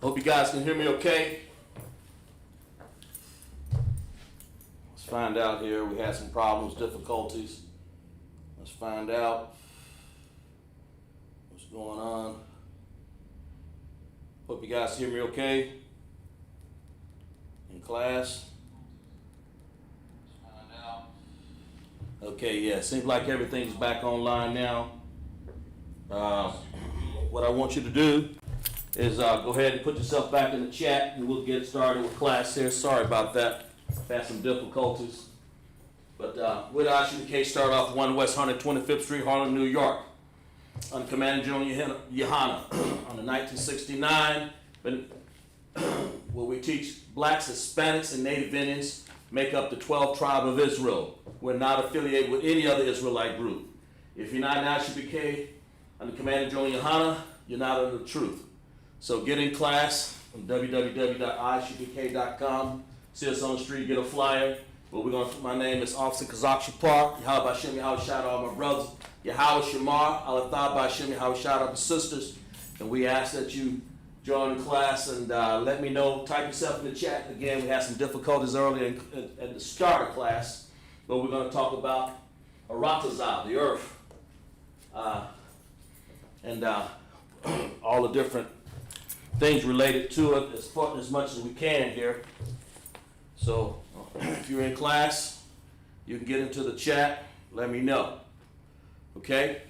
Hope you guys can hear me okay. Let's find out here. We had some problems, difficulties. Let's find out what's going on. Hope you guys hear me okay in class. Let's find out. Okay, yeah, seems like everything's back online now. What I want you to do is go ahead and put yourself back in the chat and we'll get started with class here. Sorry about that. Had some difficulties. But we'd ask you to start off 1 West 125th Street, Harlem, New York. Under Commander General Yohana on the 1969, where we teach blacks, Hispanics, and Native Indians make up the 12th tribe of Israel. We're not affiliated with any other Israelite group. If you're not an ISUPK under Commander General Yohana, you're not under the truth. So get in class on www.isupk.com. See us on the street, get a flyer. But my name is Officer Qadash, Yahweh Bashem, Yahweh shout out all my brothers. Yahweh Shamar, Alathah Bashem, Yahweh shout out the sisters. And we ask that you join the class and let me know. Type yourself in the chat. Again, we had some difficulties earlier at the start of class. But we're going to talk about Aratazah, the earth. And all the different things related to it as much as we can here. So if you're in class, you can get into the chat. Let me know. Okay?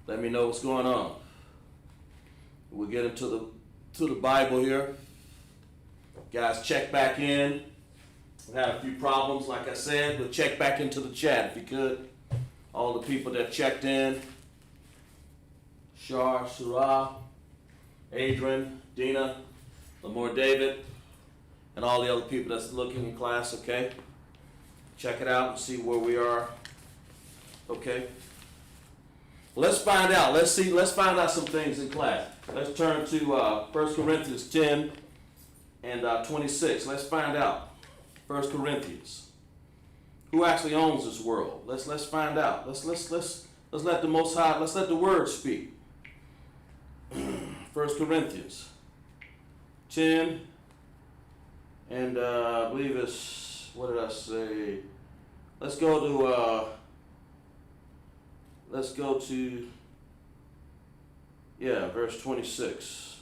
Let me know what's going on. We'll get into the Bible here. Guys, check back in. We had a few problems, like I said. But check back into the chat if you could. All the people that checked in. Shar, Surah, Adrian, Dina, Lamore David, and all the other people that's looking in class, okay? Check it out and see where we are, okay? Let's find out. Let's find out some things in class. Let's turn to 1 Corinthians 10 and 26. Let's find out. 1 Corinthians. Who actually owns this world? Let's find out. Let's let the Most High, let's let the Word speak. 1 Corinthians 10 and I believe it's, what did I say? Let's go to verse 26.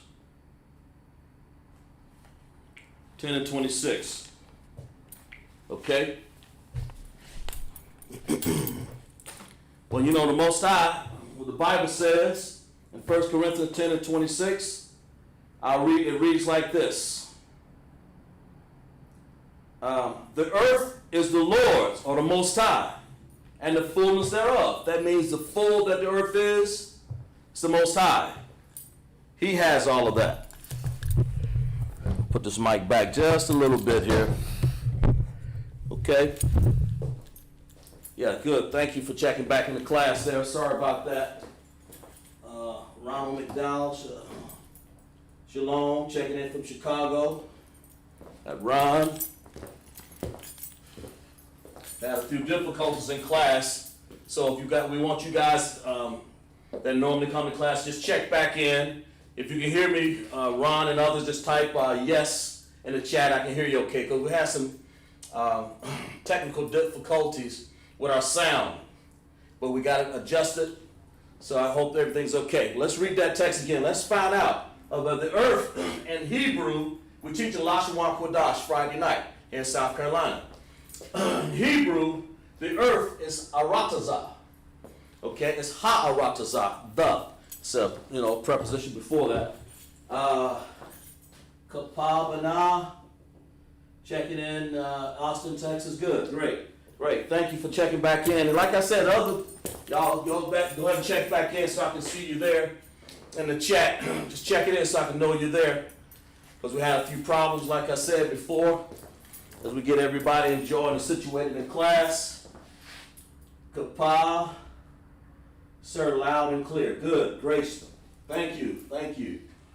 10 and 26. Okay? Well, you know the Most High, what the Bible says in 1 Corinthians 10 and 26, it reads like this. The earth is the Lord's, or the Most High, and the fullness thereof. That means the full that the earth is, it's the Most High. He has all of that. Put this mic back just a little bit here. Okay. Yeah, good. Thank you for checking back in the class there. Sorry about that. Ronald McDowell, Shalom, checking in from Chicago. Ron. Had a few difficulties in class, so we want you guys that normally come to class, just check back in. If you can hear me, Ron and others, just type yes in the chat. I can hear you okay, because we had some technical difficulties with our sound, but we got it adjusted. So I hope everything's okay. Let's read that text again. Let's find out about the earth in Hebrew. We teach in Lashawan, Qadash Friday night here in South Carolina. Hebrew, the earth is Aratazah. Okay, it's Ha-Aratazah, the. So, preposition before that. Kapabana, checking in, Austin, Texas. Good, great. Thank you for checking back in. And like I said, y'all go ahead and check back in so I can see you there in the chat. Just check it in so I can know you're there. Because we had a few problems, like I said before, as we get everybody enjoying and situated in class. Kapa, sir, loud and clear. Good, great. Thank you.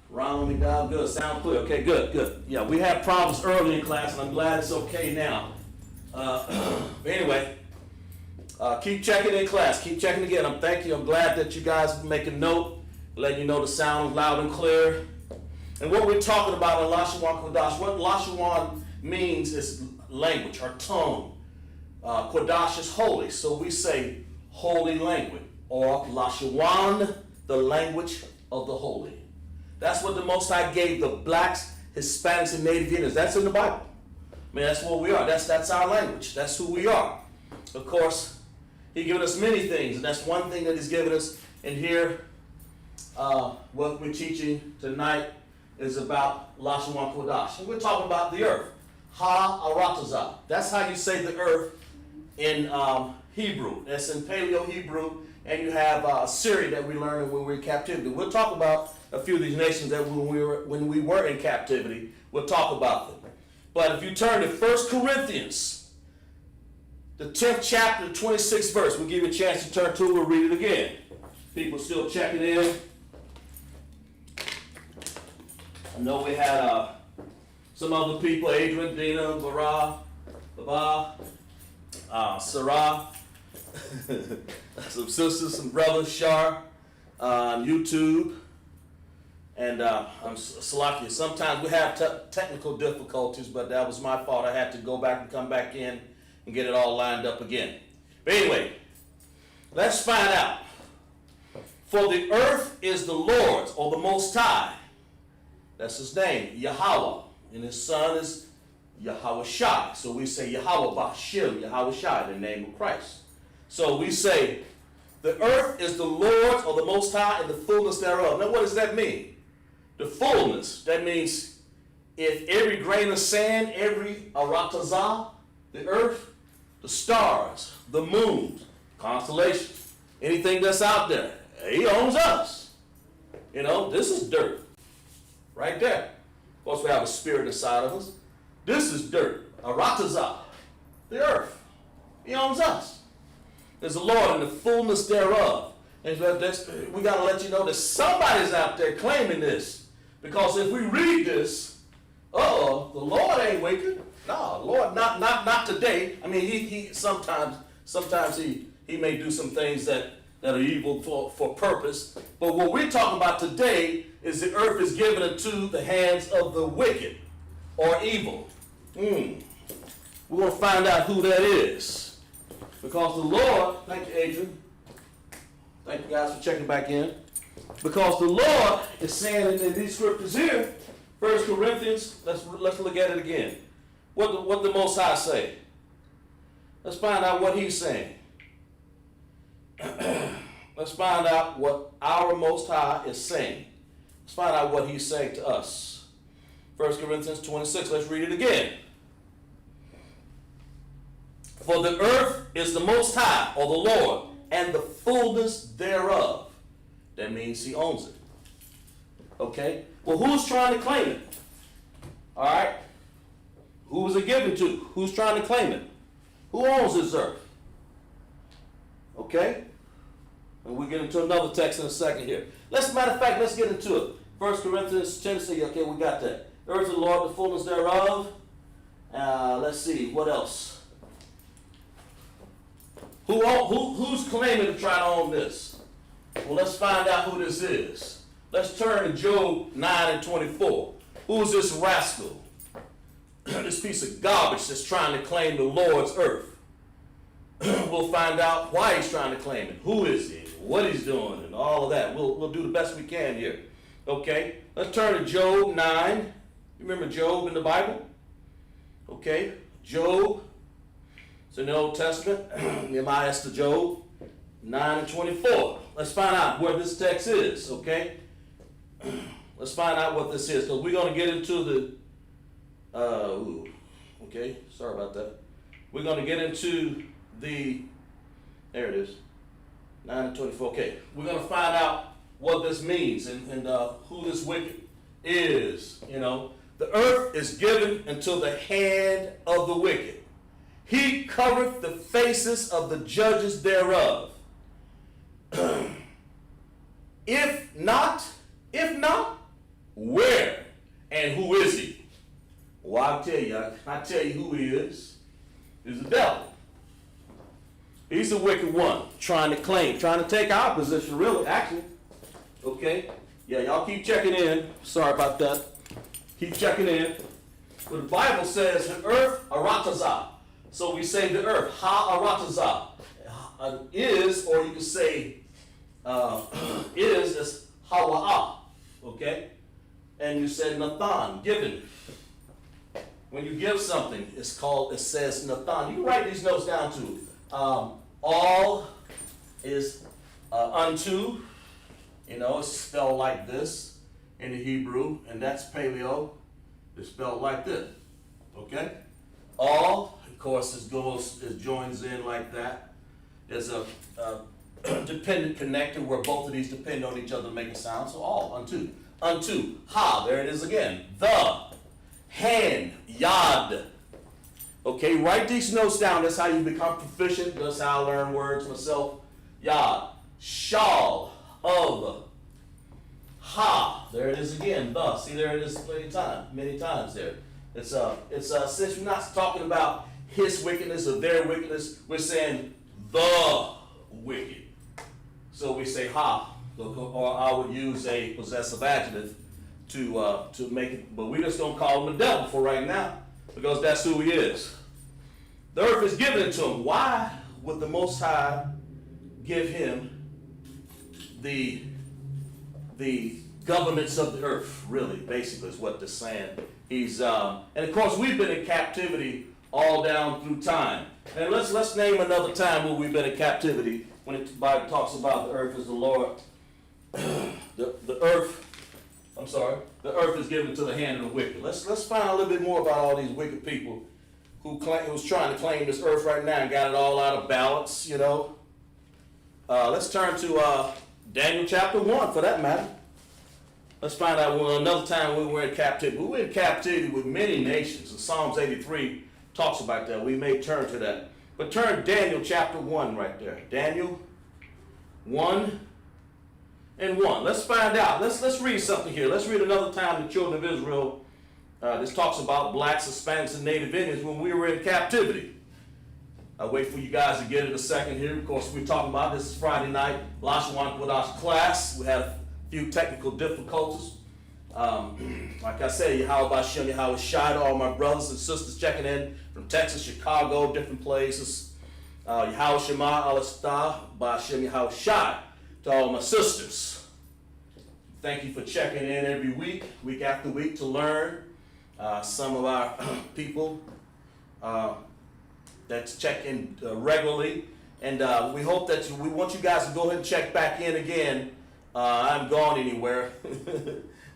Ronald McDowell, good. Sound clear. Okay, good. Yeah, we had problems early in class, and I'm glad it's okay now. But anyway, keep checking in class. Keep checking again. I'm glad that you guys are making note, letting you know the sound is loud and clear. And what we're talking about in Lashawan Qadash, what Lashawan means is language or tongue. Qadash is holy, so we say holy language, or Lashawan, the language of the holy. That's what the Most High gave the blacks, Hispanics, and Native Indians. That's in the Bible. I mean, that's what we are. That's our language. That's who we are. Of course, He given us many things, and that's one thing that He's given us. And here, what we're teaching tonight is about Lashawan Qadash. And we're talking about the earth. Ha-aratazah. That's how you say the earth in Hebrew. That's in Paleo-Hebrew. And you have Assyria that we learned when we were in captivity. We'll talk about a few of these nations that when we were in captivity. We'll talk about them. But if you turn to 1 Corinthians, the 10th chapter, 26th verse, we'll give you a chance to turn to it. We'll read it again. People still checking in. I know we had some other people, Adrian, Dina, Bara, Baba, Sarah, some sisters, some brothers, Shar, on YouTube, and Salakia. Sometimes we have technical difficulties, but that was my fault. I had to go back and come back in and get it all lined up again. But anyway, let's find out. For the earth is the Lord's, or the Most High. That's His name, Yahweh. And His son is Yahweh Shai. So we say Yahweh Bashil, Yahweh Shai, the name of Christ. So we say, the earth is the Lord's, or the Most High, and the fullness thereof. Now what does that mean? The fullness, that means if every grain of sand, every aratazah, the earth, the stars, the moon, constellations, anything that's out there, He owns us. You know, this is dirt. Right there. Of course, we have a spirit inside of us. This is dirt. Aratazah, the earth. He owns us. There's the Lord and the fullness thereof. And we got to let you know that somebody's out there claiming this. Because if we read this, the Lord ain't wicked. No, Lord, not today. I mean, he sometimes he may do some things that are evil for purpose. But what we're talking about today is the earth is given into the hands of the wicked or evil. We're going to find out who that is. Because the Lord, thank you, Adrian. Thank you guys for checking back in. Because the Lord is saying in these scriptures here, 1 Corinthians, let's look at it again. What the Most High say? Let's find out what He's saying. Let's find out what our Most High is saying. Let's find out what He's saying to us. 1 Corinthians 26, let's read it again. For the earth is the Most High, or the Lord, and the fullness thereof. That means He owns it. Okay? Well, who's trying to claim it? All right? Who was it given to? Who's trying to claim it? Who owns this earth? Okay? And we'll get into another text in a second here. Matter of fact, let's get into it. 1 Corinthians 10, okay, we got that. The earth of the Lord, the fullness thereof. Let's see, what else? Who's claiming to try to own this? Well, let's find out who this is. Let's turn to Job 9 and 24. Who's this rascal? This piece of garbage that's trying to claim the Lord's earth. We'll find out why he's trying to claim it. Who is he? What he's doing and all of that. We'll do the best we can here. Okay? Let's turn to Job 9. You remember Job in the Bible? Okay? Job. It's in the Old Testament. Nehemiah to Job 9 and 24. Let's find out where this text is. Okay? Let's find out what this is. Because we're going to get into the... okay? Sorry about that. We're going to get into the... There it is. 9 and 24. Okay. We're going to find out what this means and who this wicked is. You know, the earth is given into the hand of the wicked. He covereth the faces of the judges thereof. If not, where and who is he? Well, I tell you who he is. He's the devil. He's the wicked one, trying to take our position, really, actually. Okay? Yeah, y'all keep checking in. Sorry about that. Keep checking in. But the Bible says the earth arataza. So we say the earth, ha arataza. Is, or you can say is hawa'ah. Okay? And you said Nathan, given. When you give something, it says Nathan. You can write these notes down too. All is unto. You know, it's spelled like this in the Hebrew, and that's paleo. It's spelled like this. Okay? All, of course, it joins in like that. There's a dependent connector where both of these depend on each other to make a sound. So all, unto. Unto, ha, there it is again. The, hand, yad. Okay, write these notes down. That's how you become proficient. That's how I learn words myself. Yad, shal, of, ha. There it is again. The. See, there it is many times there. It's since we're not talking about his wickedness or their wickedness, we're saying the wicked. So we say ha, or I would use a possessive adjective to make it, but we just don't call him the devil for right now, because that's who he is. The earth is given it to him. Why would the Most High give him the governments of the earth? Really, basically, is what they're saying. He's and of course we've been in captivity all down through time. And let's name another time where we've been in captivity when the Bible talks about the earth as the Lord. The earth is given to the hand of the wicked. Let's find out a little bit more about all these wicked people who's trying to claim this earth right now and got it all out of balance, you know. Let's turn to Daniel chapter 1 for that matter. Let's find out another time we were in captivity. We were in captivity with many nations. And Psalms 83 talks about that. We may turn to that. But turn Daniel chapter 1 right there. Daniel 1 and 1. Let's find out. Let's read something here. Let's read another time the children of Israel. This talks about blacks, Hispanics, and Native Indians when we were in captivity. I'll wait for you guys to get it a second here. Of course, we're talking about this is Friday night, Lashawan Qadash class. We had a few technical difficulties. Like I said, Yahweh Bashem, Yahweh Shai to all my brothers and sisters checking in from Texas, Chicago, different places. Yahweh Shema Alastah, Bashem Yahweh Shai to all my sisters. Thank you for checking in every week after week to learn. Some of our people that's check in regularly. And we hope that we want you guys to go ahead and check back in again. I haven't gone anywhere.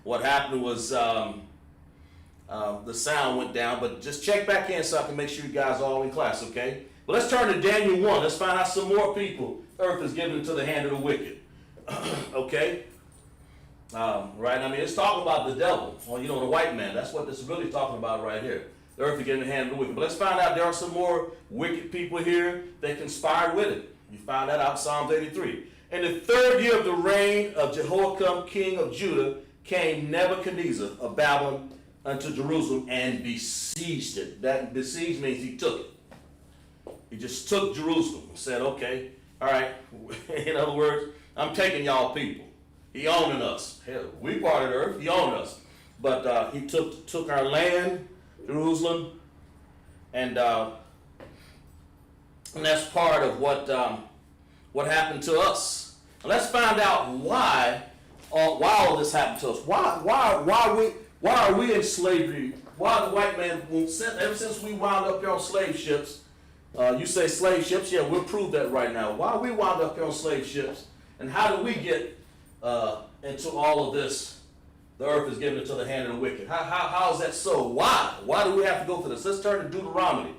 What happened was the sound went down, but just check back in so I can make sure you guys are all in class, okay? But let's turn to Daniel 1. Let's find out some more people. Earth is given into the hand of the wicked. Okay? Right? I mean, it's talking about the devil, or, you know, the white man. That's what this is really talking about right here. The earth is given in the hand of the wicked. But let's find out there are some more wicked people here that conspired with it. You find that out in Psalms 83. In the third year of the reign of Jehoiakim, king of Judah, came Nebuchadnezzar of Babylon unto Jerusalem and besieged it. That besieged means he took it. He just took Jerusalem and said, okay, all right. In other words, I'm taking y'all people. He owning us. Hell, we part of the earth. He owned us. But he took our land, Jerusalem, and that's part of what happened to us. And let's find out why all this happened to us. Why are we in slavery? Why the white man won't send? Ever since we wound up here on slave ships, you say slave ships? Yeah, we'll prove that right now. Why we wound up here on slave ships, and how did we get into all of this? The earth is given into the hand of the wicked. How is that so? Why? Why do we have to go through this? Let's turn to Deuteronomy.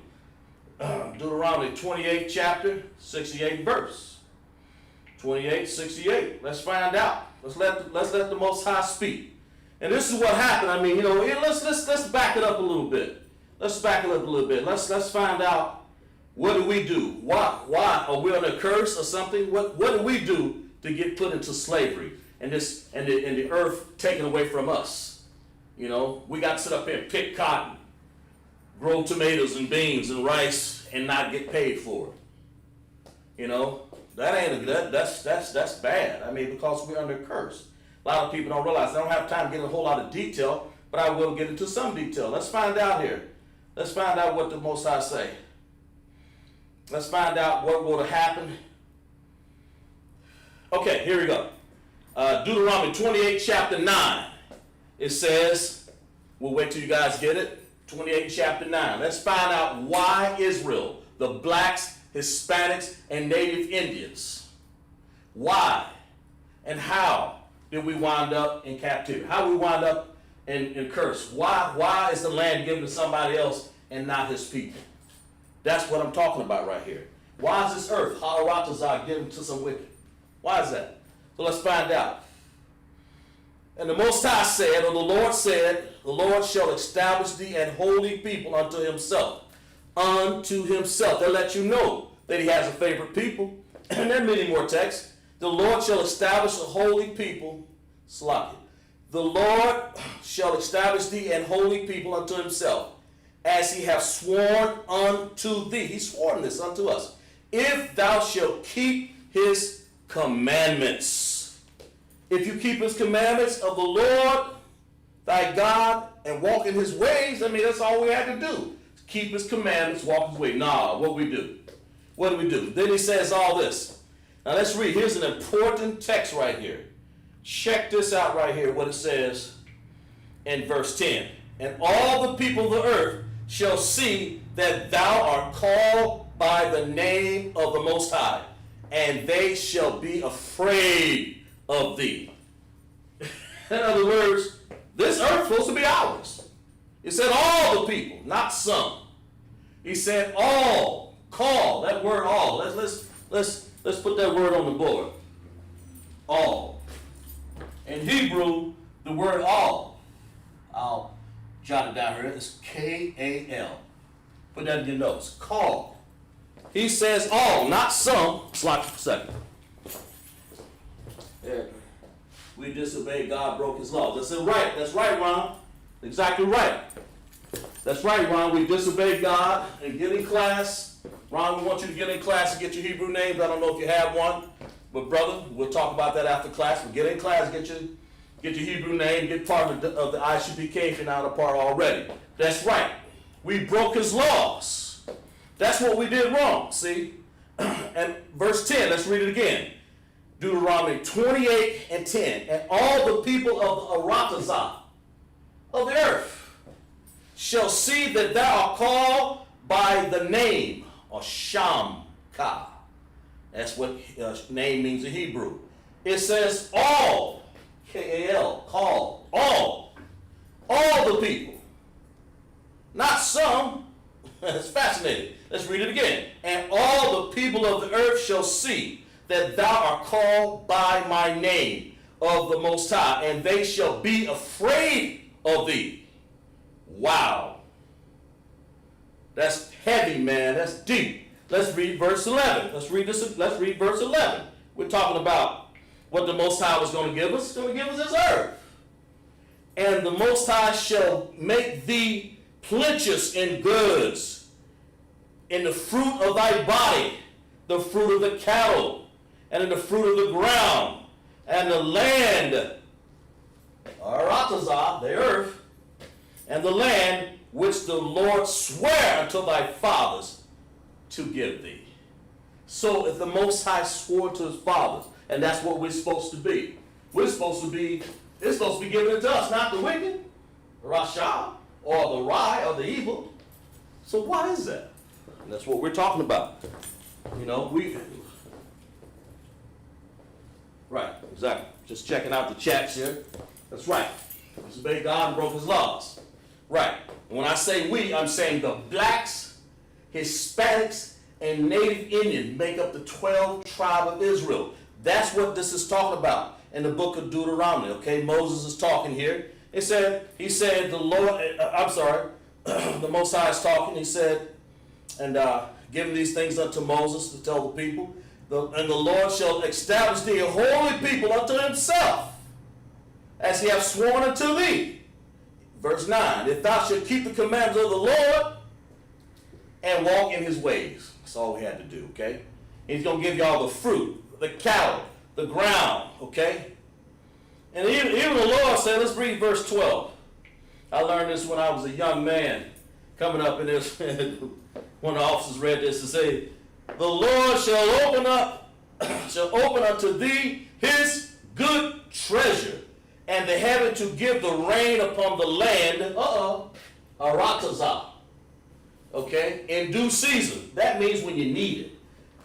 Deuteronomy 28 chapter, 68 verse. 28, 68. Let's find out. Let's let the Most High speak. And this is what happened. I mean, you know, let's back it up a little bit. Let's back it up a little bit. Let's find out, what do we do? Why are we on a curse or something? What do we do to get put into slavery and the earth taken away from us? You know, we got to sit up here and pick cotton, grow tomatoes and beans and rice, and not get paid for it. You know, that's bad. I mean, because we're under curse. A lot of people don't realize. I don't have time to get a whole lot of detail, but I will get into some detail. Let's find out here. Let's find out what the Most High say. Let's find out what will happen. Okay, here we go. Deuteronomy 28, chapter 9. It says, we'll wait till you guys get it. 28, chapter 9. Let's find out why Israel, the blacks, Hispanics, and native Indians, why and how did we wind up in captivity? How we wind up in curse? Why is the land given to somebody else and not his people? That's what I'm talking about right here. Why is this earth, Ha'aratazah, given to some wicked? Why is that? So let's find out. And the Most High said, or the Lord said, the Lord shall establish thee an holy people unto himself. Unto himself. They'll let you know that he has a favorite people. And there are many more texts. The Lord shall establish a holy people. Slack it. The Lord shall establish thee an holy people unto himself, as he hath sworn unto thee. He's sworn this unto us. If thou shalt keep his commandments. If you keep his commandments of the Lord thy God and walk in his ways, I mean, that's all we had to do. Keep his commandments, walk his way. Nah, what we do? What do we do? Then he says all this. Now let's read. Here's an important text right here. Check this out right here, what it says in verse 10. And all the people of the earth shall see that thou art called by the name of the Most High, and they shall be afraid of thee. In other words, this earth is supposed to be ours. He said all the people, not some. He said all, call, that word all. Let's put that word on the board. All. In Hebrew, the word all, I'll jot it down here, it's K-A-L. Put that in your notes. Call. He says all, not some. Slide for a second. There. We disobeyed God, broke his laws. That's right. That's right, Ron. Exactly right. That's right, Ron. We disobeyed God and get in class. Ron, we want you to get in class and get your Hebrew names. I don't know if you have one, but brother, we'll talk about that after class. But get in class, get your Hebrew name, get part of the ICPK if you're not a part already. That's right. We broke his laws. That's what we did wrong, see? And verse 10, let's read it again. Deuteronomy 28 and 10. And all the people of the Aratazah of the earth shall see that thou art called by the name of Shamka. That's what name means in Hebrew. It says all, K-A-L, called, all the people. Not some. It's fascinating. Let's read it again. And all the people of the earth shall see that thou art called by my name of the Most High, and they shall be afraid of thee. Wow. That's heavy, man. That's deep. Let's read verse 11. Let's read verse 11. We're talking about what the Most High was going to give us. He's going to give us his earth. And the Most High shall make thee plenteous in goods, in the fruit of thy body, the fruit of the cattle, and in the fruit of the ground, and the land, Aratazah, the earth, and the land which the Lord sware unto thy fathers to give thee. So if the Most High swore to his fathers, and that's what we're supposed to be. It's supposed to be given to us, not the wicked, Rasha, or the Rai, or the evil. So why is that? And that's what we're talking about. You know, right, exactly. Just checking out the chats here. That's right. Disobeyed God and broke his laws. Right. And when I say we, I'm saying the blacks, Hispanics, and Native Indians make up the 12 tribe of Israel. That's what this is talking about in the book of Deuteronomy. Okay, Moses is talking here. He said the Lord, the Most High is talking. He said, and giving these things unto Moses to tell the people, and the Lord shall establish thee a holy people unto himself, as he hath sworn unto thee. Verse 9, if thou shalt keep the commandments of the Lord and walk in his ways. That's all we had to do, okay? And he's going to give you all the fruit, the cattle, the ground, okay? And even the Lord said, let's read verse 12. I learned this when I was a young man coming up in this. One of the officers read this and said, the Lord shall open unto thee his good treasure, and the heaven to give the rain upon the land, aratazah, okay, in due season. That means when you need it.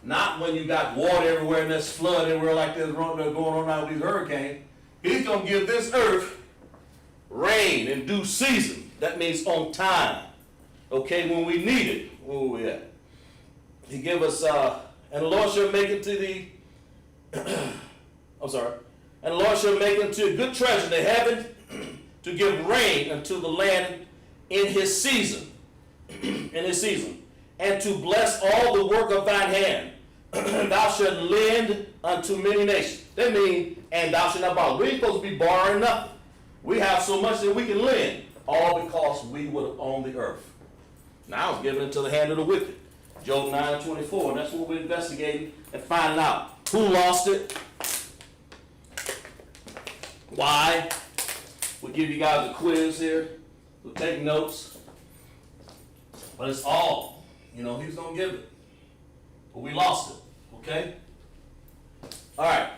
Not when you got water everywhere and there's flood everywhere like this going on now with these hurricanes. He's going to give this earth rain in due season. That means on time. Okay, when we need it. Where we at? He give us, and the Lord shall make unto thee, and the Lord shall make unto a good treasure in the heaven to give rain unto the land in his season. In his season. And to bless all the work of thine hand. Thou shalt lend unto many nations. That means, and thou shalt not borrow. We ain't supposed to be borrowing nothing. We have so much that we can lend. All because we would have owned the earth. Now it's given into the hand of the wicked. Job 9:24. And that's what we're investigating and finding out. Who lost it? Why? We'll give you guys a quiz here. We'll take notes. But it's all. He's going to give it. But we lost it. Okay? All right.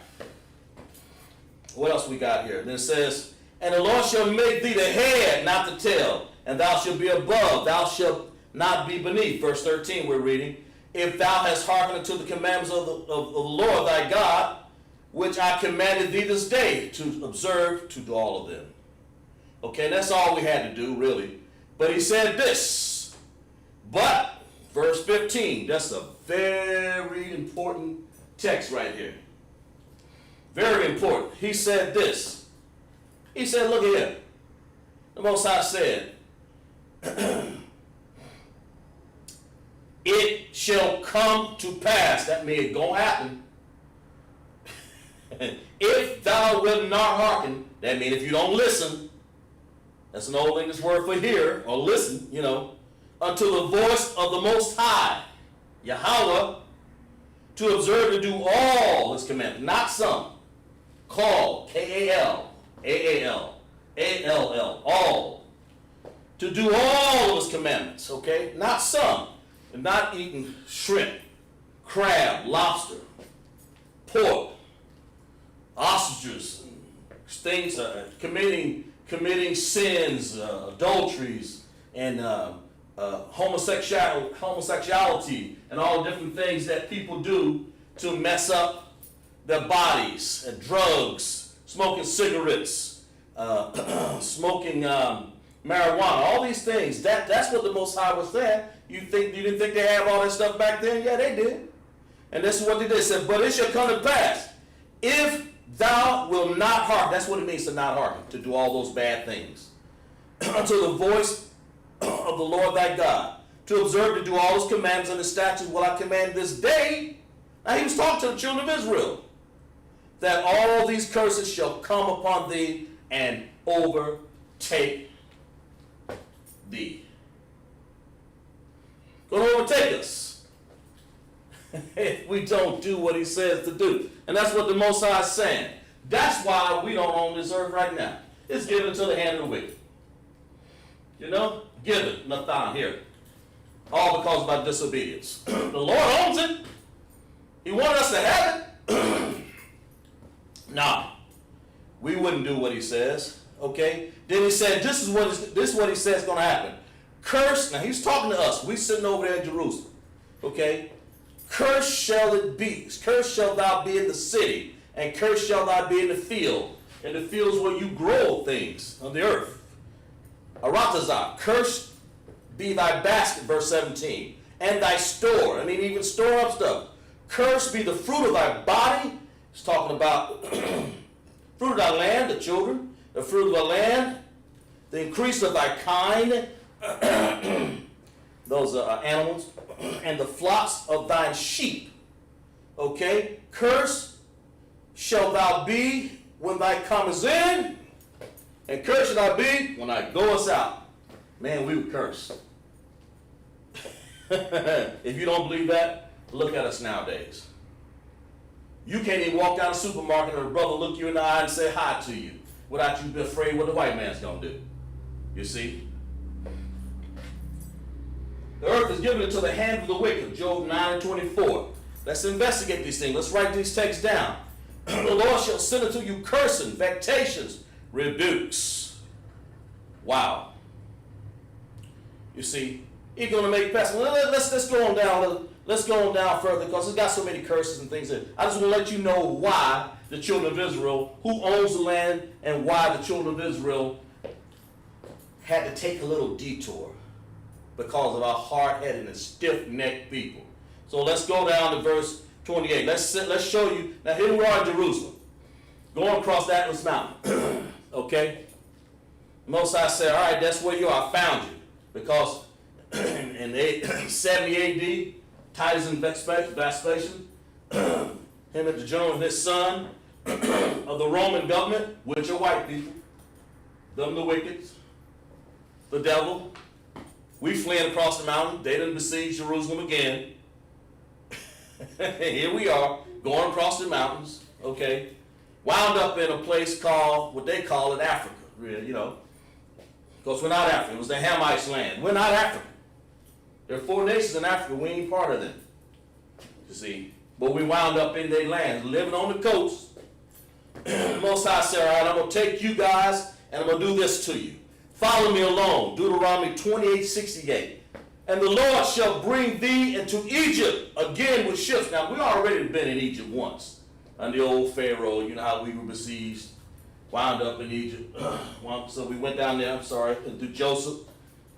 What else we got here? Then it says, and the Lord shall make thee the head, not the tail, and thou shalt be above, thou shalt not be beneath. Verse 13 we're reading. If thou hast hearkened unto the commandments of the Lord thy God, which I commanded thee this day, to observe, to do all of them. Okay, that's all we had to do, really. But he said this. But, verse 15, that's a very important text right here. Very important. He said this. He said, look here. The Most High said, it shall come to pass. That means it's going to happen. If thou wilt not hearken, that means if you don't listen, that's an old English word for hear or listen, unto the voice of the Most High, Yahweh, to observe to do all his commandments, not some. Call, K-A-L, A-A-L, A-L-L, all. To do all of his commandments, okay? Not some. And not eating shrimp, crab, lobster, pork, ostriches, things, committing sins, adulteries, and homosexuality, and all the different things that people do to mess up their bodies, and drugs, smoking cigarettes, smoking marijuana, all these things. That's what the Most High was saying. You didn't think they had all that stuff back then? Yeah, they did. And this is what they did. It said, but it shall come to pass, if thou wilt not hearken. That's what it means to not hearken, to do all those bad things. Unto the voice of the Lord thy God, to observe to do all his commandments and his statutes will I command this day. Now he was talking to the children of Israel. That all these curses shall come upon thee and overtake thee. Going to overtake us if we don't do what he says to do. And that's what the Most High is saying. That's why we don't own this earth right now. It's given to the hand of the wicked. Given, Nathan, here. All because of our disobedience. The Lord owns it. He wanted us to have it. Nah. We wouldn't do what he says. Okay? Then he said, this is what he says is going to happen. Curse, now he's talking to us. We sitting over there in Jerusalem. Okay? Cursed shall it be. Cursed shall thou be in the city, and cursed shall thou be in the field. In the fields where you grow things on the earth. Aratazah, cursed be thy basket, verse 17, and thy store. Even store up stuff. Cursed be the fruit of thy body. It's talking about fruit of thy land, the children, the fruit of the land, the increase of thy kind, those animals, and the flocks of thine sheep. Okay? Cursed shall thou be when thou comest in, and cursed shall thou be when thou goest out. Man, we were cursed. If you don't believe that, look at us nowadays. You can't even walk down the supermarket and a brother look you in the eye and say hi to you without you being afraid what the white man's going to do. You see? The earth is given into the hand of the wicked, Job 9:24. Let's investigate these things. Let's write these texts down. The Lord shall send unto you cursing, vexations, rebukes. Wow. You see, he's going to make pestilence. Let's go on down. Let's go on down further because it's got so many curses and things. I just want to let you know why the children of Israel, who owns the land, and why the children of Israel had to take a little detour because of our hard-headed and stiff-necked people. So let's go down to verse 28. Let's show you. Now here we are in Jerusalem, going across the Atlas Mountain. Okay? Most I said, all right, that's where you are. I found you. Because in 70 A.D., Titus and Vespasian, him and the general and his son of the Roman government, which are white people, them the wicked, the devil. We fled across the mountain. They didn't besiege Jerusalem again. Here we are, going across the mountains, okay? Wound up in a place called, what they call it, Africa, you know. Because we're not African. It was the Hamites' land. We're not African. There are 4 nations in Africa. We ain't part of them. You see. But we wound up in their land, living on the coast. The Most High said, all right, I'm going to take you guys, and I'm going to do this to you. Follow me along. Deuteronomy 28:68. And the Lord shall bring thee into Egypt again with ships. Now, we already been in Egypt once. Under the old Pharaoh, you know how we were besieged. Wound up in Egypt. So we went down there, and through Joseph.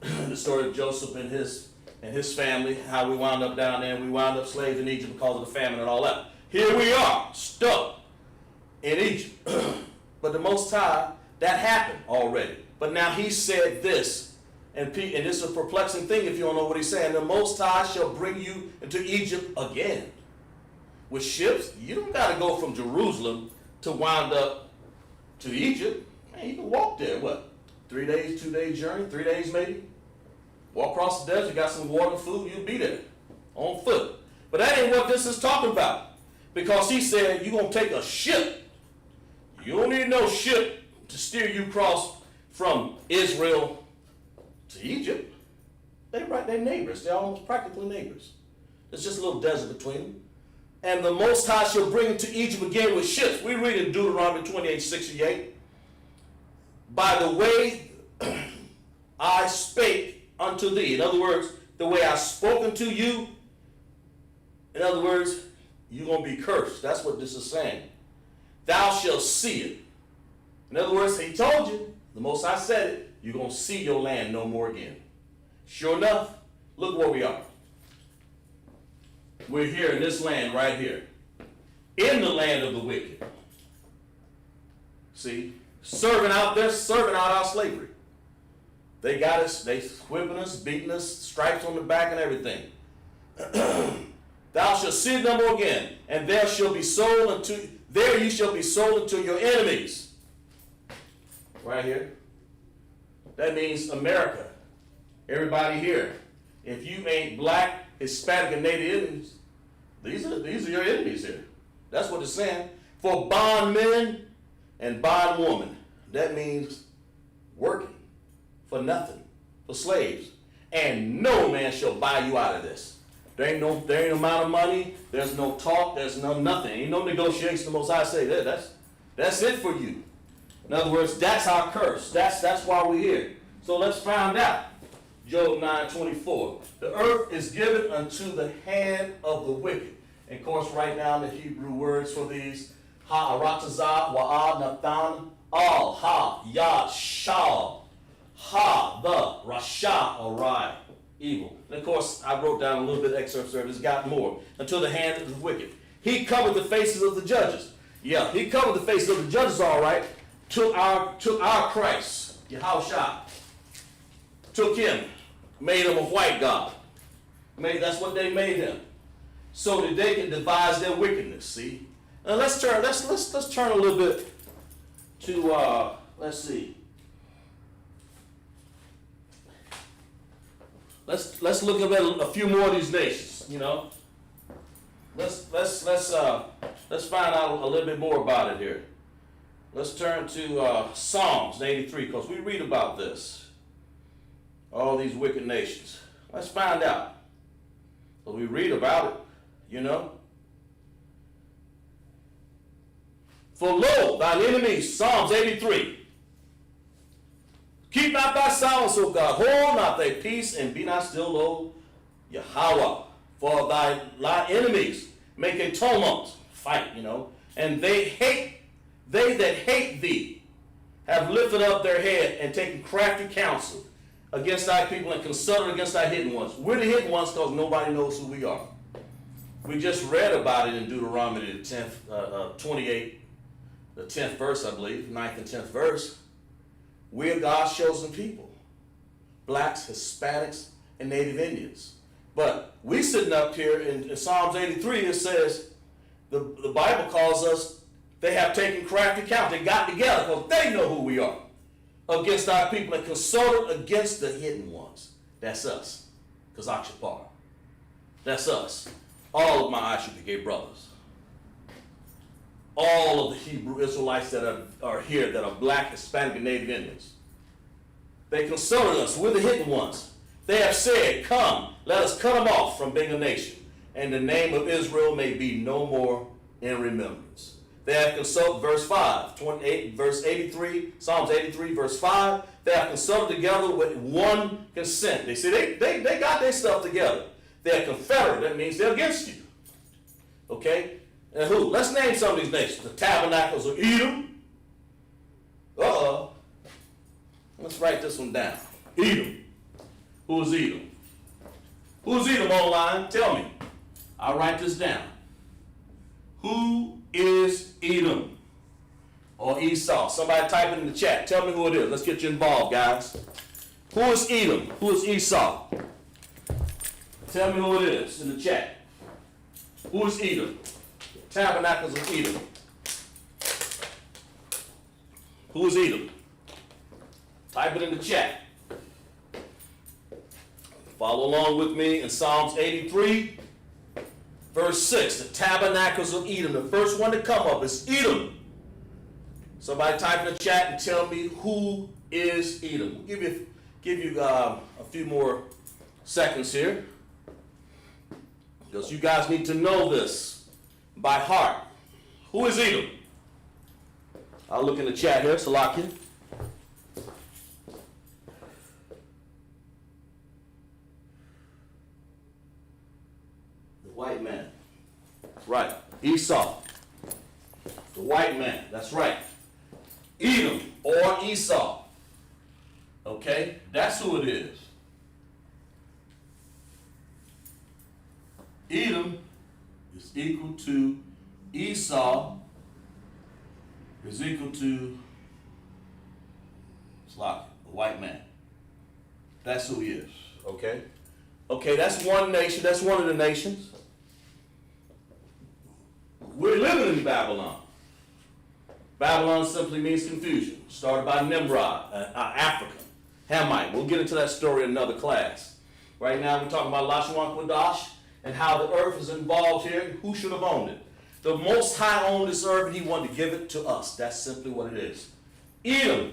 The story of Joseph and his family, how we wound up down there, and we wound up slaves in Egypt because of the famine and all that. Here we are, stuck in Egypt. But the Most High, that happened already. But now he said this, and this is a perplexing thing if you don't know what he's saying. The Most High shall bring you into Egypt again. With ships, you don't got to go from Jerusalem to wind up to Egypt. Man, you can walk there, what, 3 days, 2 days journey, 3 days maybe? Walk across the desert, got some water and food, you'll be there on foot. But that ain't what this is talking about. Because he said you're going to take a ship. You don't need no ship to steer you across from Israel to Egypt. They're neighbors. They're almost practically neighbors. There's just a little desert between them. And the Most High shall bring him to Egypt again with ships. We read in Deuteronomy 28:68. By the way I spake unto thee. In other words, the way I spoke unto you. In other words, you're going to be cursed. That's what this is saying. Thou shalt see it. In other words, he told you. The Most High said it. You're going to see your land no more again. Sure enough, look where we are. We're here in this land right here. In the land of the wicked. See? Serving out our slavery. They got us, they whipping us, beating us, stripes on the back and everything. Thou shalt see it no more again, and there you shall be sold unto your enemies. Right here. That means America. Everybody here. If you ain't black, Hispanic, and Native enemies, these are your enemies here. That's what it's saying. For bondmen and bondwomen. That means working for nothing, for slaves. And no man shall buy you out of this. There ain't no amount of money, there's no talk, there's no nothing. Ain't no negotiation. The Most High say that's it for you. In other words, that's our curse. That's why we're here. So let's find out. Job 9:24. The earth is given unto the hand of the wicked. And of course, write down the Hebrew words for these. Ha-aratazah, wa'ad, nathan, al, ha, yad, shal, ha, the, rasha, arai, evil. And of course, I wrote down a little bit of excerpts there. It's got more. Until the hand of the wicked. He covered the faces of the judges. Yeah, he covered the faces of the judges, all right. Took our Christ, Yahushua. Took him, made him a white God. That's what they made him. So that they can devise their wickedness, see? Now let's turn a little bit to let's see. Let's look at a few more of these nations, you know. let's find out a little bit more about it here. Let's turn to Psalms 83 because we read about this. All these wicked nations. Let's find out. So we read about it, you know. For lo, thine enemies, Psalms 83. Keep not thy silence, O God. Hold not thy peace, and be not still, O Yahweh. For thy enemies make a tumult, fight, you know, and they that hate thee have lifted up their head and taken crafty counsel against thy people and consulted against thy hidden ones. We're the hidden ones because nobody knows who we are. We just read about it in Deuteronomy the 10th, 28, the 10th verse, I believe, 9th and 10th verse. We're God's chosen people. Blacks, Hispanics, and Native Indians. But we sitting up here in Psalms 83, it says, the Bible calls us, they have taken crafty counsel. They got together because they know who we are. Against our people and consulted against the hidden ones. That's us. Qadash. That's us. All of my Ashukage brothers. All of the Hebrew Israelites that are here that are black, Hispanic, and Native Indians. They consulted us. We're the hidden ones. They have said, come, let us cut them off from being a nation, and the name of Israel may be no more in remembrance. They have consulted, verse 5, 28, verse 83, Psalms 83, verse 5. They have consulted together with one consent. They say they got their stuff together. They're confederate. That means they're against you. Okay? And who? Let's name some of these nations. The tabernacles of Edom. Let's write this one down. Edom. Who's Edom? Who's Edom online? Tell me. I'll write this down. Who is Edom? Or Esau? Somebody type it in the chat. Tell me who it is. Let's get you involved, guys. Who is Edom? Who is Esau? Tell me who it is in the chat. Who is Edom? Tabernacles of Edom. Who is Edom? Type it in the chat. Follow along with me in Psalms 83, verse 6. The tabernacles of Edom. The first one to come up is Edom. Somebody type in the chat and tell me who is Edom. We'll give you a few more seconds here, because you guys need to know this by heart. Who is Edom? I'll look in the chat here, Salakia. The white man. Right. Esau. The white man. That's right. Edom or Esau. Okay? That's who it is. Edom is equal to Esau is equal to Slack, the white man. That's who he is. Okay? Okay, that's one nation. That's one of the nations. We're living in Babylon. Babylon simply means confusion. Started by Nimrod, African, Hamite. We'll get into that story in another class. Right now we're talking about Lashawan, Qadash, and how the earth is involved here. Who should have owned it? The Most High owned this earth, and he wanted to give it to us. That's simply what it is. Edom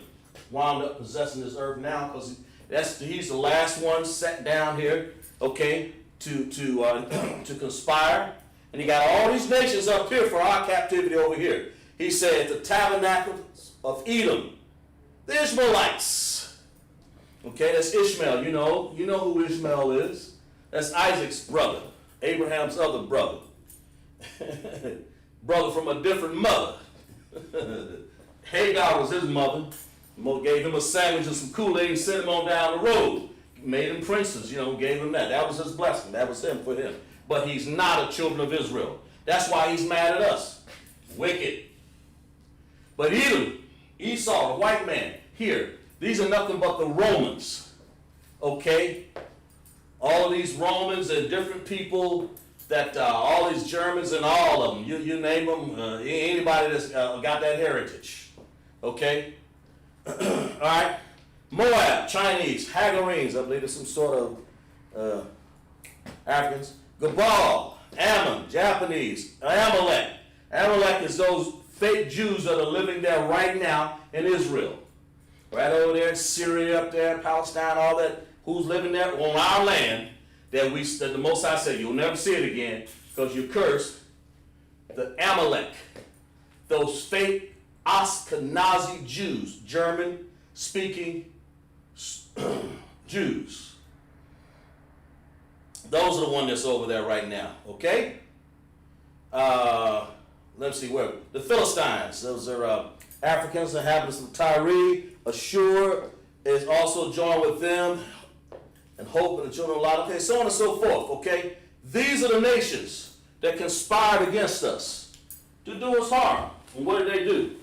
wound up possessing this earth now because he's the last one set down here, okay, to conspire. And he got all these nations up here for our captivity over here. He said the tabernacles of Edom, the Ishmaelites. Okay, that's Ishmael. You know who Ishmael is. That's Isaac's brother, Abraham's other brother. Brother from a different mother. Hagar was his mother. Gave him a sandwich and some Kool-Aid and sent him on down the road. Made him princes, gave him that. That was his blessing. That was him for him. But he's not a children of Israel. That's why he's mad at us. Wicked. But Edom, Esau, the white man, here, these are nothing but the Romans. Okay? All of these Romans and different people that, all these Germans and all of them, you name them, anybody that's got that heritage. Okay? All right? Moab, Chinese, Hagarenes, I believe there's some sort of Africans. Gabal, Ammon, Japanese, Amalek. Amalek is those fake Jews that are living there right now in Israel. Right over there in Syria, up there, Palestine, all that, who's living there on our land, that the Most High said, you'll never see it again, because you're cursed. The Amalek, those fake Ashkenazi Jews, German-speaking Jews. Those are the ones that's over there right now, okay? Let's see where. The Philistines, those are Africans, inhabitants of Tyre. Ashur is also joined with them, and Hope and the children of Lot, okay, so on and so forth, okay? These are the nations that conspired against us to do us harm. And what did they do?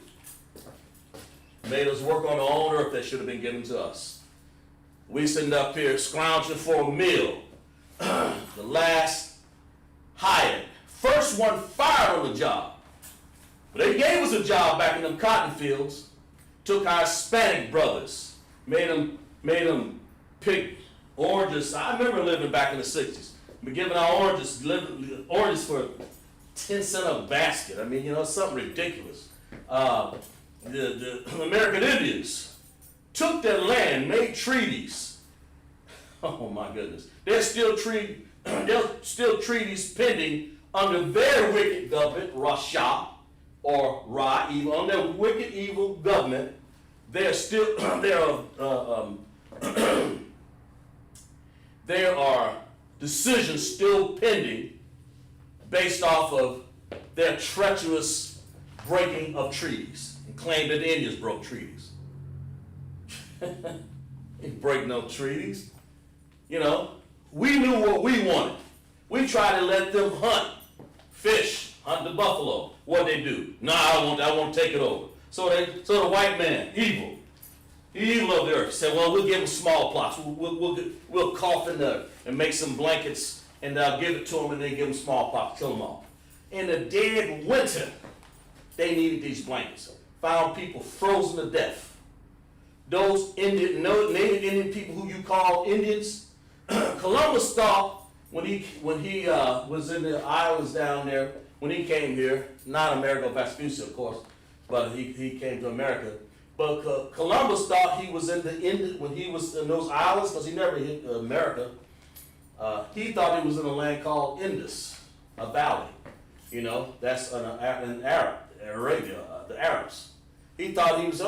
Made us work on our own earth that should have been given to us. We sitting up here scrounging for a meal. The last hired. First one fired on the job. But they gave us a job back in them cotton fields. Took our Hispanic brothers. Made them pick oranges. I remember living back in the 60s. We're giving our oranges for 10 cents a basket. I mean, you know, something ridiculous. The American Indians took their land, made treaties. Oh my goodness. There's still treaties pending under their wicked government, Rasha, or Ra, evil, on their wicked, evil government. There are decisions still pending based off of their treacherous breaking of treaties, and claim that the Indians broke treaties. They break no treaties. You know, we knew what we wanted. We tried to let them hunt, fish, hunt the buffalo. What they do? No, I won't take it over. So the white man, evil. He evil of the earth. Said, well, we'll give them smallpox. We'll cough in there and make some blankets, and I'll give it to them, and then give them smallpox, kill them all. In the dead winter, they needed these blankets. Found people frozen to death. Those Native Indian people who you call Indians, Columbus thought when he was in the islands down there, when he came here, not America, Vespucci, of course, but he came to America. But Columbus thought he was when he was in those islands, because he never hit America. He thought he was in a land called Indus, a valley. You know, that's in Arabia, the Arabs. He thought he was,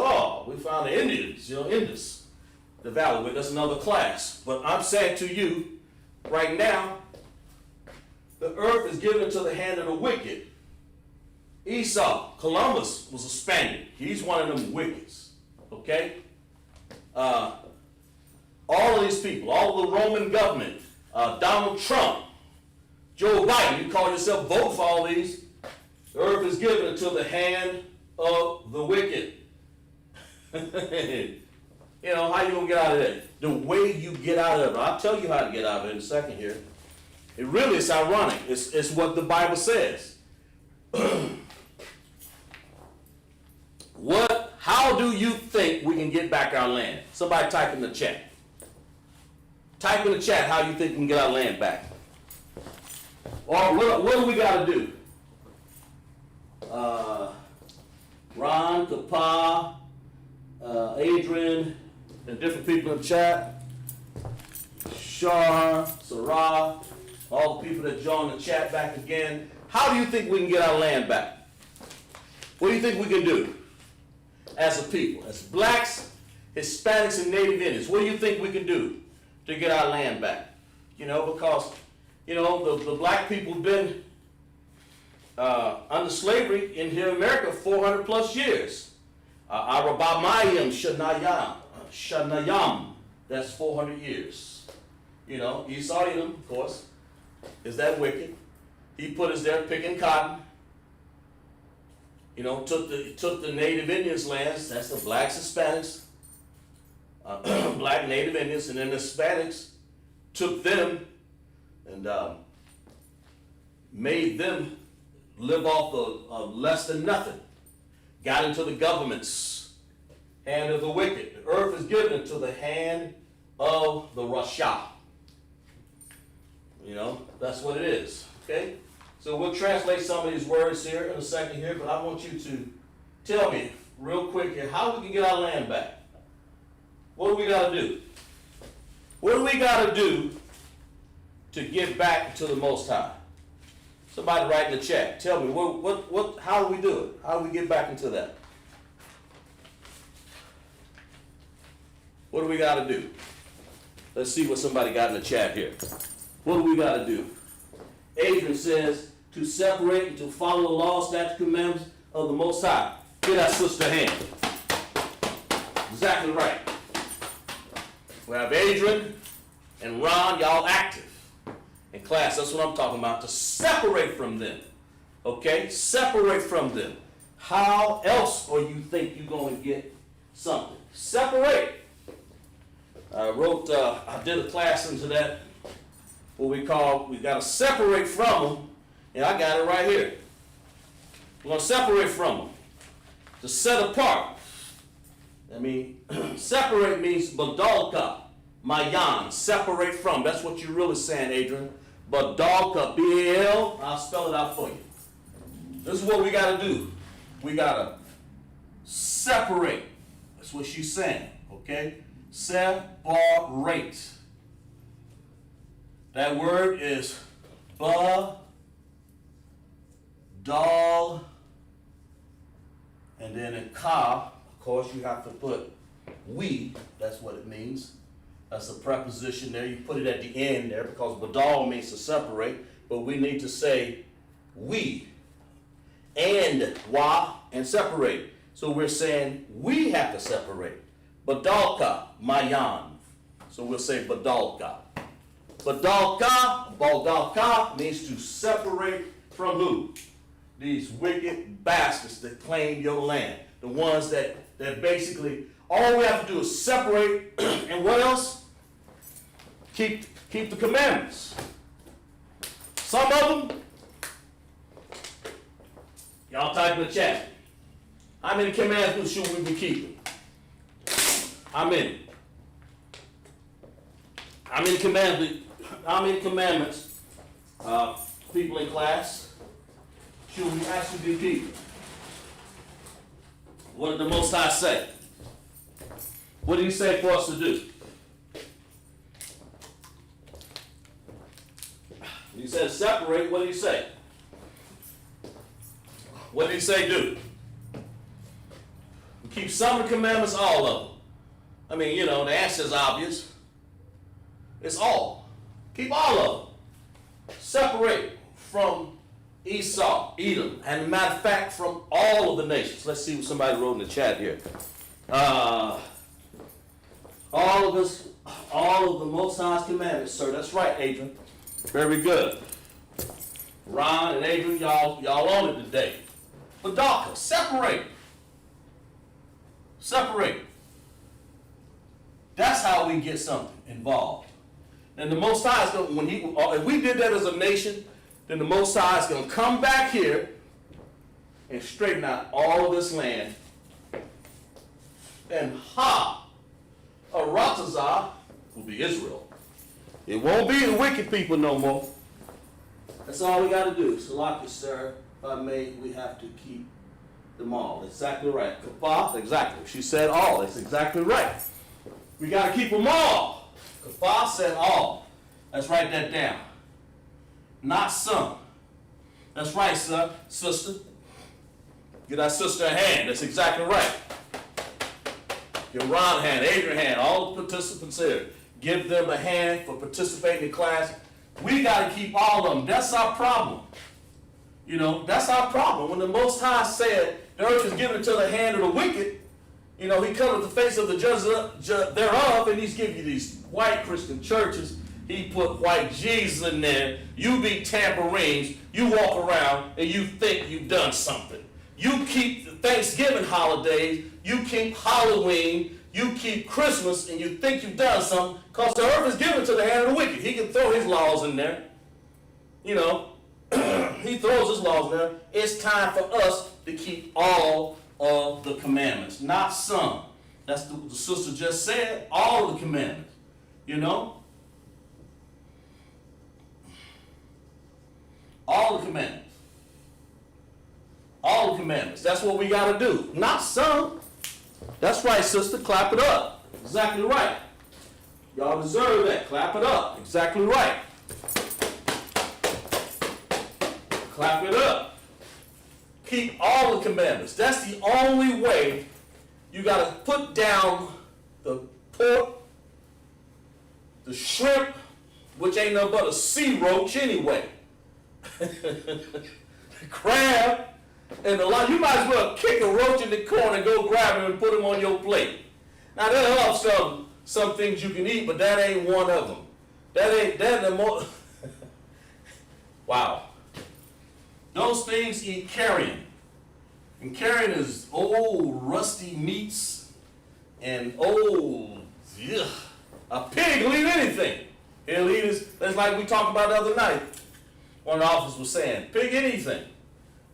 we found the Indians, Indus, the valley. That's another class. But I'm saying to you, right now, the earth is given into the hand of the wicked. Esau, Columbus was a Spaniard. He's one of them wickeds. Okay? All of these people, all of the Roman government, Donald Trump, Joe Biden, you call yourself vote for all these. The earth is given into the hand of the wicked. You know, how you gonna get out of that? The way you get out of it, I'll tell you how to get out of it in a second here. It really is ironic. It's what the Bible says. How do you think we can get back our land? Somebody type in the chat. Type in the chat how you think we can get our land back. Or what do we got to do? Ron, Kapa, Adrian, and different people in the chat. Shar, Sarah, all the people that joined the chat back again. How do you think we can get our land back? What do you think we can do as a people, as blacks, Hispanics, and Native Indians? What do you think we can do to get our land back? You know, because, you know, the black people have been under slavery in here in America 400 plus years. Arabamayim Shanayam, that's 400 years. You know, Esau, of course, is that wicked. He put us there picking cotton. You know, took the Native Indians' lands, that's the blacks, Hispanics, black Native Indians, and then the Hispanics took them and made them live off of less than nothing. Got into the government's hand of the wicked. The earth is given into the hand of the Rasha. You know, that's what it is, okay? So we'll translate some of these words here in a second here, but I want you to tell me real quick here how we can get our land back. What do we got to do? What do we got to do to get back to the Most High? Somebody write in the chat. Tell me, how do we do it? How do we get back into that? What do we got to do? Let's see what somebody got in the chat here. What do we got to do? Adrian says, to separate and to follow the law, statutes, commandments of the Most High. Give that sister a hand. Exactly right. We have Adrian and Ron, y'all active in class. That's what I'm talking about, to separate from them. Okay? Separate from them. How else are you think you're going to get something? Separate. I did a class into that, what we got to separate from them, and I got it right here. We're going to separate from them. To set apart. I mean, separate means badalka, mayan, separate from. That's what you're really saying, Adrian. Badalka, B-A-L, I'll spell it out for you. This is what we got to do. We got to separate. That's what she's saying, okay? Separate. That word is ba-dal, and then in ka, of course, you have to put we. That's what it means. That's a preposition there. You put it at the end there because badal means to separate, but we need to say we and wa and separate. So we're saying we have to separate. Badalka, mayan. So we'll say badalka. Badalka means to separate from who? These wicked bastards that claim your land. The ones that basically, all we have to do is separate, and what else? Keep the commandments. Some of them, y'all type in the chat. How many commandments should we be keeping? How many? How many commandments, people in class, should we actually be keeping? What did the Most High say? What did he say for us to do? He said separate. What did he say? What did he say do? We keep some of the commandments, all of them. I mean, the answer is obvious. It's all. Keep all of them. Separate from Esau, Edom, and matter of fact, from all of the nations. Let's see what somebody wrote in the chat here. All of the Most High's commandments, sir. That's right, Adrian. Very good. Ron and Adrian, y'all on it today. But Badalka, separate. Separate. That's how we get something involved. And the Most High is going, if we did that as a nation, then the Most High is going to come back here and straighten out all of this land. And Aratazah will be Israel. It won't be the wicked people no more. That's all we got to do. Salaki, sir, if I may, we have to keep them all. Exactly right. Kapath, exactly. She said all. That's exactly right. We got to keep them all. Kapath said all. Let's write that down. Not some. That's right, sir, sister. Give that sister a hand. That's exactly right. Give Ron a hand, Adrian a hand, all the participants here. Give them a hand for participating in class. We got to keep all of them. That's our problem. That's our problem. When the Most High said the earth is given into the hand of the wicked, he covered the face of the judge thereof, and he's giving you these white Christian churches. He put white Jesus in there. You beat tambourines. You walk around and you think you've done something. You keep the Thanksgiving holidays. You keep Halloween. You keep Christmas, and you think you've done something because the earth is given to the hand of the wicked. He can throw his laws in there. He throws his laws in there. It's time for us to keep all of the commandments, not some. That's the sister just said, all of the commandments. All the commandments. All the commandments. That's what we got to do. Not some. That's right, sister. Clap it up. Exactly right. Y'all deserve that. Clap it up. Exactly right. Clap it up. Keep all the commandments. That's the only way. You got to put down the pork, the shrimp, which ain't nothing but a sea roach anyway. The crab, and the line. You might as well kick a roach in the corner and go grab him and put him on your plate. Now there are some things you can eat, but that ain't one of them. That the more. Wow. Those things eat carrion. And carrion is old rusty meats and old, ugh. A pig will eat anything. He'll eat it. That's like we talked about the other night. One of the officers was saying, pig anything.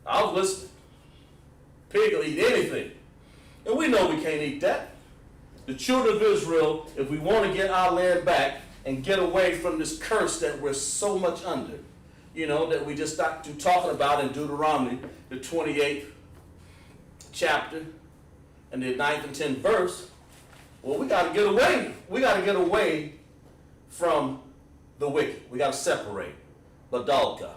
I was listening. Pig will eat anything. And we know we can't eat that. The children of Israel, if we want to get our land back and get away from this curse that we're so much under, that we just got to talking about in Deuteronomy, the 28th chapter and the 9th and 10th verse, well, we got to get away. We got to get away from the wicked. We got to separate. Badalka,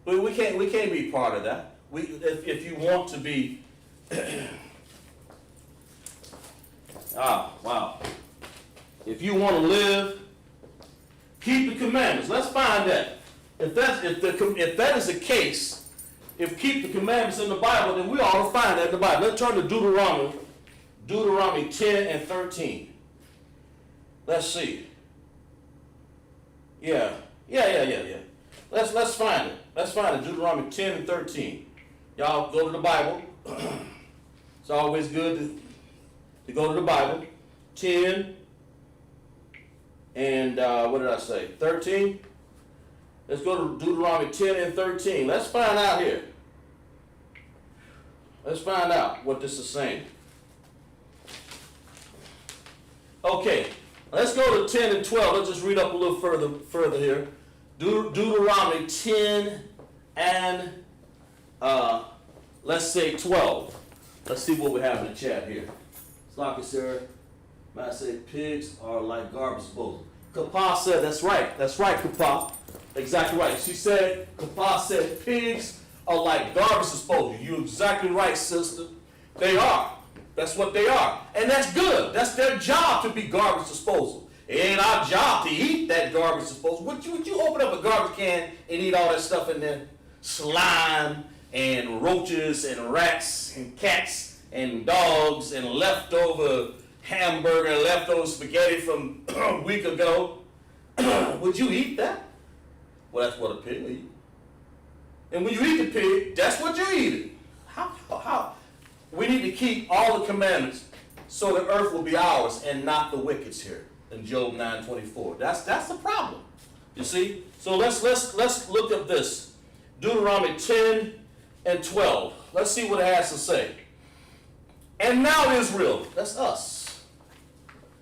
we can't be part of that. If you want to be, wow. If you want to live, keep the commandments. Let's find that. If that is the case, if keep the commandments in the Bible, then we ought to find that in the Bible. Let's turn to Deuteronomy 10 and 13. Let's see. Yeah. Let's find it. Let's find it. Deuteronomy 10 and 13. Y'all go to the Bible. It's always good to go to the Bible. 10 and what did I say? 13. Let's go to Deuteronomy 10 and 13. Let's find out here. Let's find out what this is saying. Okay, let's go to 10 and 12. Let's just read up a little further here. Deuteronomy 10 and let's say 12. Let's see what we have in the chat here. Slocky, sir. Might say pigs are like garbage disposal. Kapa said that's right. That's right, Kapa. Exactly right. Kapa said pigs are like garbage disposal. You're exactly right, sister. They are. That's what they are. And that's good. That's their job to be garbage disposal. It ain't our job to eat that garbage disposal. Would you open up a garbage can and eat all that stuff in there? Slime and roaches and rats and cats and dogs and leftover hamburger and leftover spaghetti from a week ago. Would you eat that? Well, that's what a pig will eat. And when you eat the pig, that's what you're eating. How? We need to keep all the commandments so the earth will be ours and not the wicked's here in Job 9:24. That's the problem. You see? So let's look at this. Deuteronomy 10 and 12. Let's see what it has to say. And now Israel, that's us.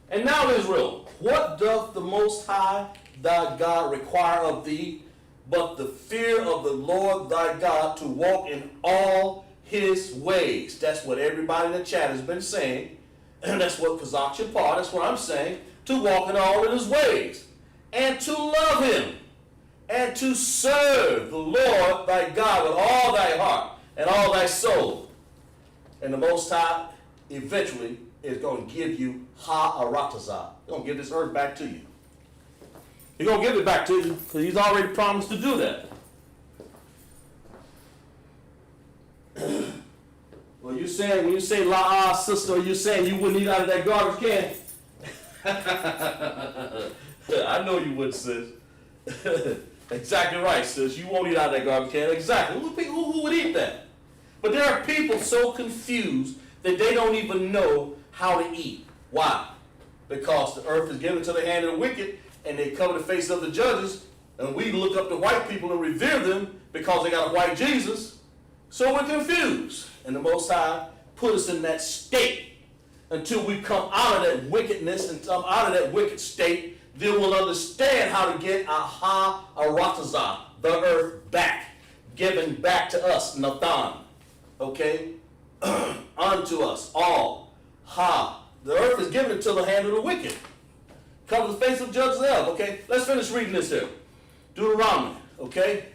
And now Israel, what doth the Most High thy God require of thee, but the fear of the Lord thy God, to walk in all his ways? That's what everybody in the chat has been saying. And that's what Kazakh Chapar, that's what I'm saying. To walk in all of his ways. And to love him. And to serve the Lord thy God with all thy heart and all thy soul. And the Most High eventually is going to give you Ha-Aratazah. He's going to give this earth back to you. He's going to give it back to you because he's already promised to do that. Well, you saying, when you say la sister, you saying you wouldn't eat out of that garbage can? I know you would, sis. Exactly right, sis. You won't eat out of that garbage can. Exactly. Who would eat that? But there are people so confused that they don't even know how to eat. Why? Because the earth is given to the hand of the wicked, and they cover the face of the judges, and we look up to white people and revere them because they got a white Jesus. So we're confused. And the Most High put us in that state until we come out of that wickedness and come out of that wicked state. Then we'll understand how to get a Ha-Aratazah the earth back, given back to us, Nathan, okay, unto us all. Ha, the earth is given into the hand of the wicked. Cover the face of judges thereof, okay? Let's finish reading this here. Deuteronomy, okay?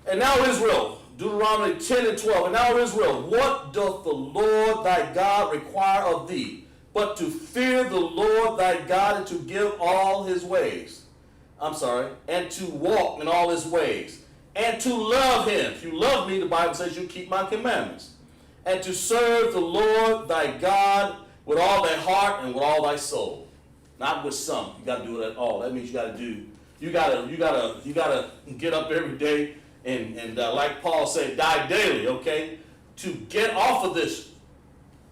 And now Israel, Deuteronomy 10 and 12, and now Israel, what doth the Lord thy God require of thee, but to fear the Lord thy God and to give all his ways. And to walk in all his ways, and to love him. If you love me, the Bible says you keep my commandments. And to serve the Lord thy God with all thy heart and with all thy soul. Not with some. You got to do it at all. That means you got to get up every day and like Paul said, die daily, okay? To get off of this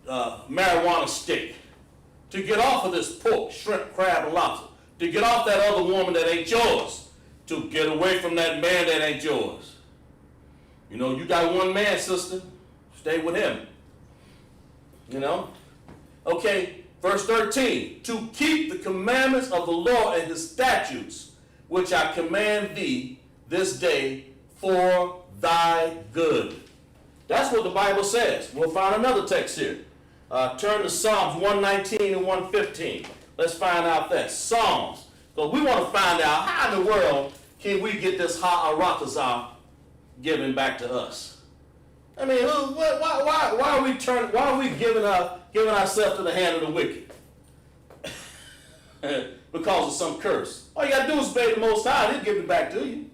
marijuana stick. To get off of this pork, shrimp, crab, and lobster. To get off that other woman that ain't yours. To get away from that man that ain't yours. You know, you got one man, sister. Stay with him. You know? Okay, verse 13. To keep the commandments of the Lord and his statutes, which I command thee this day for thy good. That's what the Bible says. We'll find another text here. Turn to Psalms 119 and 115. Let's find out that. Psalms. Because we want to find out how in the world can we get this ha'aratazah given back to us. I mean, why are we giving ourselves to the hand of the wicked? Because of some curse. All you got to do is obey the Most High, and he'll give it back to you.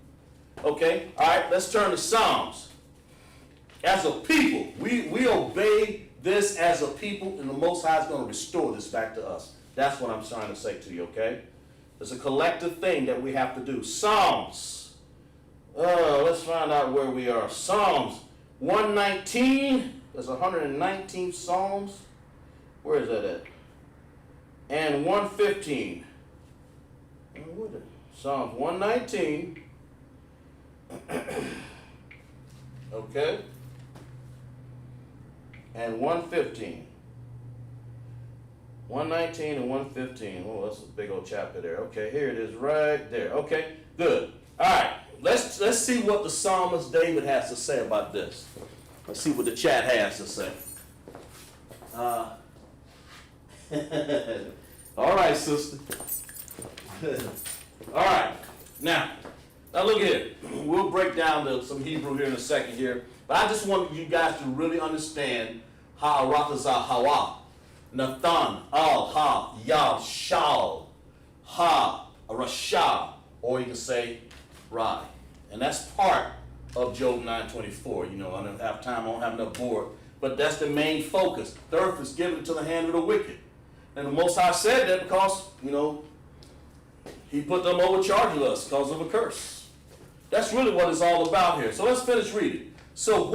Okay? All right, let's turn to Psalms. As a people, we obey this as a people, and the Most High is going to restore this back to us. That's what I'm trying to say to you, okay? It's a collective thing that we have to do. Psalms. Let's find out where we are. Psalms 119. There's 119 Psalms. Where is that at? And 115. Psalms 119. Okay. And 115. 119 and 115. Oh, that's a big old chapter there. Okay, here it is right there. Okay, good. All right, let's see what the psalmist David has to say about this. Let's see what the chat has to say. All right, sister. All right, now look here. We'll break down some Hebrew here in a second here. But I just want you guys to really understand ha'aratazah hawa. Nathan, al-ha, yal, shal, ha, rasha, or you can say rai. And that's part of Job 9:24. You know, I don't have time, I don't have enough board. But that's the main focus. The earth is given to the hand of the wicked. And the Most High said that because, you know, he put them overcharge of us because of a curse. That's really what it's all about here. So let's finish reading. So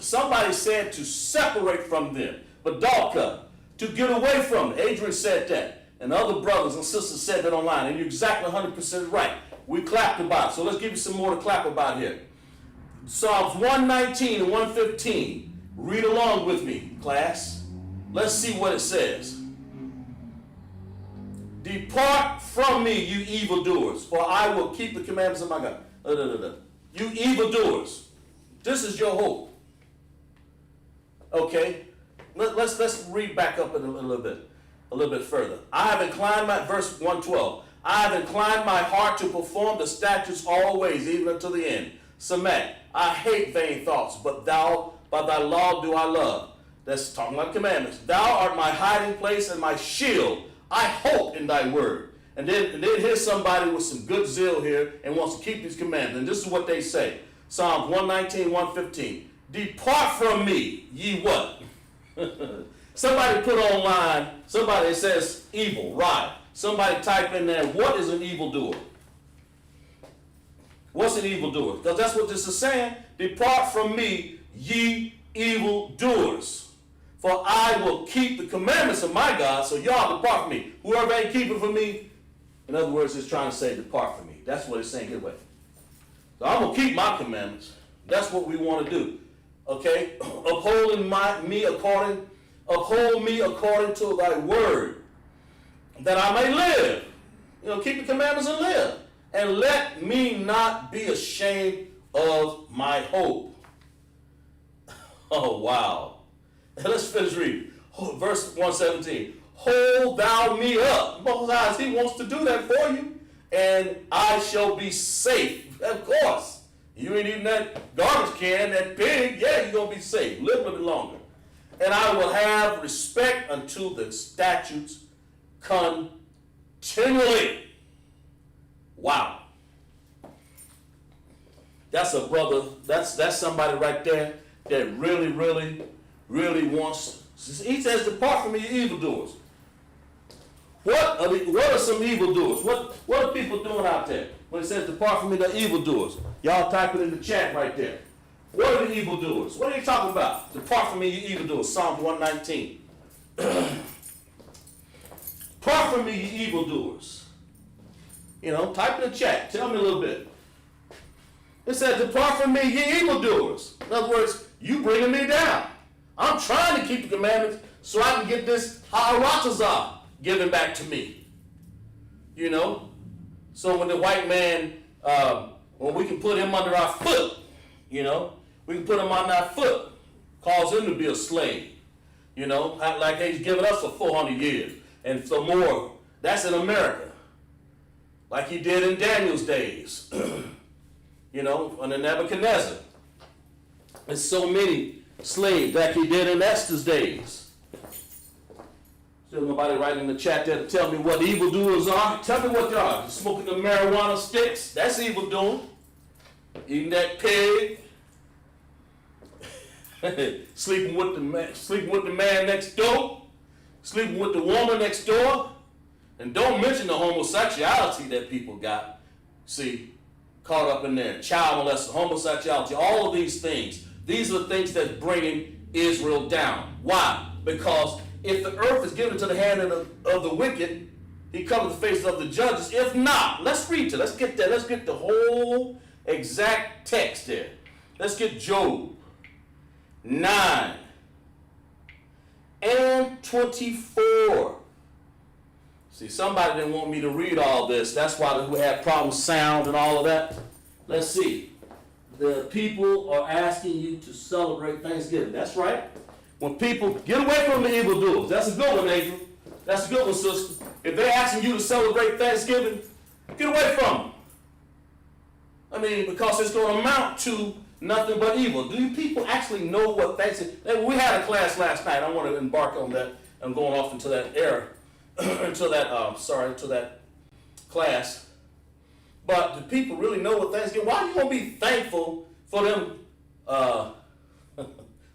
somebody said to separate from them, but Dalka, to get away from it. Adrian said that. And other brothers and sisters said that online. And you're exactly 100% right. We clapped about it. So let's give you some more to clap about here. Psalms 119 and 115. Read along with me, class. Let's see what it says. Depart from me, you evildoers, for I will keep the commandments of my God. You evildoers. This is your hope. Okay? Let's read back up a little bit further. I have inclined verse 112. I have inclined my heart to perform the statutes always, even unto the end. Samet, I hate vain thoughts, but by thy law do I love. That's talking about commandments. Thou art my hiding place and my shield. I hope in thy word. And then here's somebody with some good zeal here and wants to keep these commandments. And this is what they say. Psalms 119, 115. Depart from me, ye what? Somebody put online, somebody says evil, right? Somebody type in there, what is an evildoer? What's an evildoer? Because that's what this is saying. Depart from me, ye evildoers. For I will keep the commandments of my God, so y'all depart from me. Whoever ain't keeping from me, in other words, it's trying to say depart from me. That's what it's saying here. So I'm going to keep my commandments. That's what we want to do. Okay? Uphold me according to thy word, that I may live. You know, keep the commandments and live. and let me not be ashamed of my hope. Oh, wow. Let's finish reading. Verse 117. Hold thou me up. Most times he wants to do that for you, and I shall be safe. Of course. You ain't eating that garbage can, that pig, yeah, you're going to be safe. Live a little bit longer. And I will have respect unto the statutes continually. Wow. That's a brother, that's somebody right there that really, really, really wants. He says, depart from me, you evildoers. What are some evildoers? What are people doing out there when it says, depart from me, the evildoers? Y'all type it in the chat right there. What are the evildoers? What are you talking about? Depart from me, you evildoers. Psalm 119. Depart from me, you evildoers. You know, type in the chat. Tell me a little bit. It says, depart from me, ye evildoers. In other words, you bringing me down. I'm trying to keep the commandments so I can get this ha'aratazah given back to me. You know? So when the white man, when we can put him under our foot, you know, we can put him on our foot, cause him to be a slave. You know, like he's given us for 400 years and some more. That's in America. Like he did in Daniel's days. You know, under Nebuchadnezzar. There's so many slaves like he did in Esther's days. Still nobody writing in the chat there to tell me what evildoers are. Tell me what they are. Smoking the marijuana sticks, that's evil doing. Eating that pig. sleeping with the man next door. Sleeping with the woman next door. And don't mention the homosexuality that people got. See, caught up in there. Child molestation, homosexuality, all of these things. These are the things that's bringing Israel down. Why? Because if the earth is given to the hand of the wicked, he covers the faces of the judges. If not, let's read it. Let's get that. Let's get the whole exact text there. Let's get Job 9 and 24. See, somebody didn't want me to read all this. That's why we had problems with sound and all of that. Let's see. The people are asking you to celebrate Thanksgiving. That's right. When people get away from the evildoers. That's a good one, Adrian. That's a good one, sister. If they're asking you to celebrate Thanksgiving, get away from them. I mean, because it's going to amount to nothing but evil. Do you people actually know what Thanksgiving? We had a class last night. I want to embark on that. I'm going off into that era. into that class. But do people really know what Thanksgiving? Why are you going to be thankful for them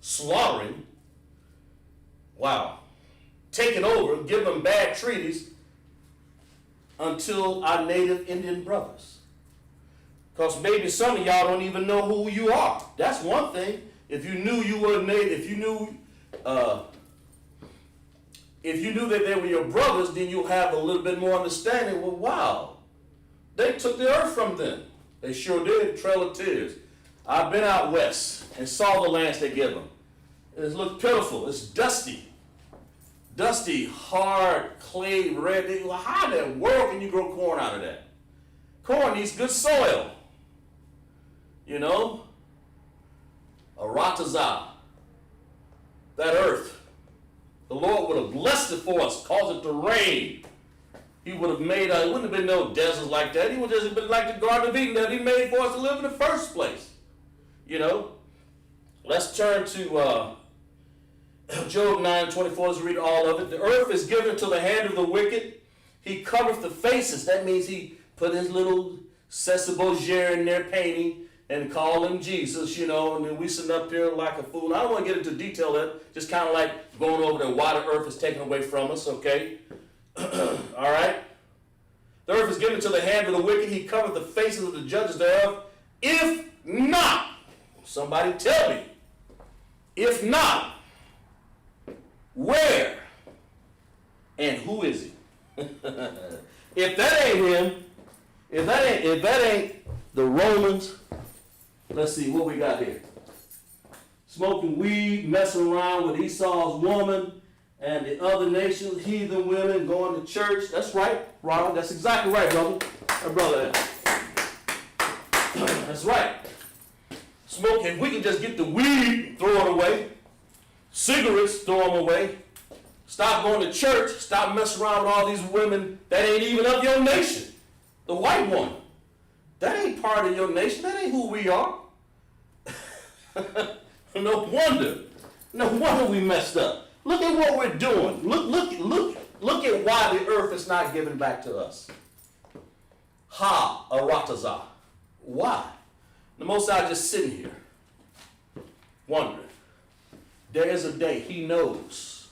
slaughtering? Wow. Taking over, giving them bad treaties until our native Indian brothers. Because maybe some of y'all don't even know who you are. That's one thing. If you knew you were native, if you knew that they were your brothers, then you'll have a little bit more understanding. Well, wow, they took the earth from them. They sure did, Trail of Tears. I've been out west and saw the lands they give them. It looks pitiful. It's dusty. Dusty, hard, clay, red. How in the world can you grow corn out of that? Corn needs good soil. You know? Aratazah. That earth. The Lord would have blessed it for us, caused it to rain. He would have made it wouldn't have been no deserts like that. He would have just been like the Garden of Eden that he made for us to live in the first place. You know? Let's turn to Job 9:24. Let's read all of it. The earth is given to the hand of the wicked. He covereth the faces. That means he put his little Cécile in there painting and call him Jesus, you know, and then we sitting up here like a fool. I don't want to get into detail of it, just kind of like going over there why the earth is taken away from us, okay? All right? The earth is given to the hand of the wicked. He covered the faces of the judges thereof. If not, somebody tell me, if not, where and who is he? If that ain't him, if that ain't the Romans, let's see what we got here. Smoking weed, messing around with Esau's woman, and the other nations, heathen women, going to church. That's right, Ronald. That's exactly right, brother. My brother. That's right. Smoke, if we can just get the weed, throw it away. Cigarettes, throw them away. Stop going to church. Stop messing around with all these women that ain't even of your nation. The white woman. That ain't part of your nation. That ain't who we are. No wonder. No wonder we messed up. Look at what we're doing. Look at why the earth is not given back to us. Ha, aratazah. Why? The Most High just sitting here, wondering. There is a day he knows.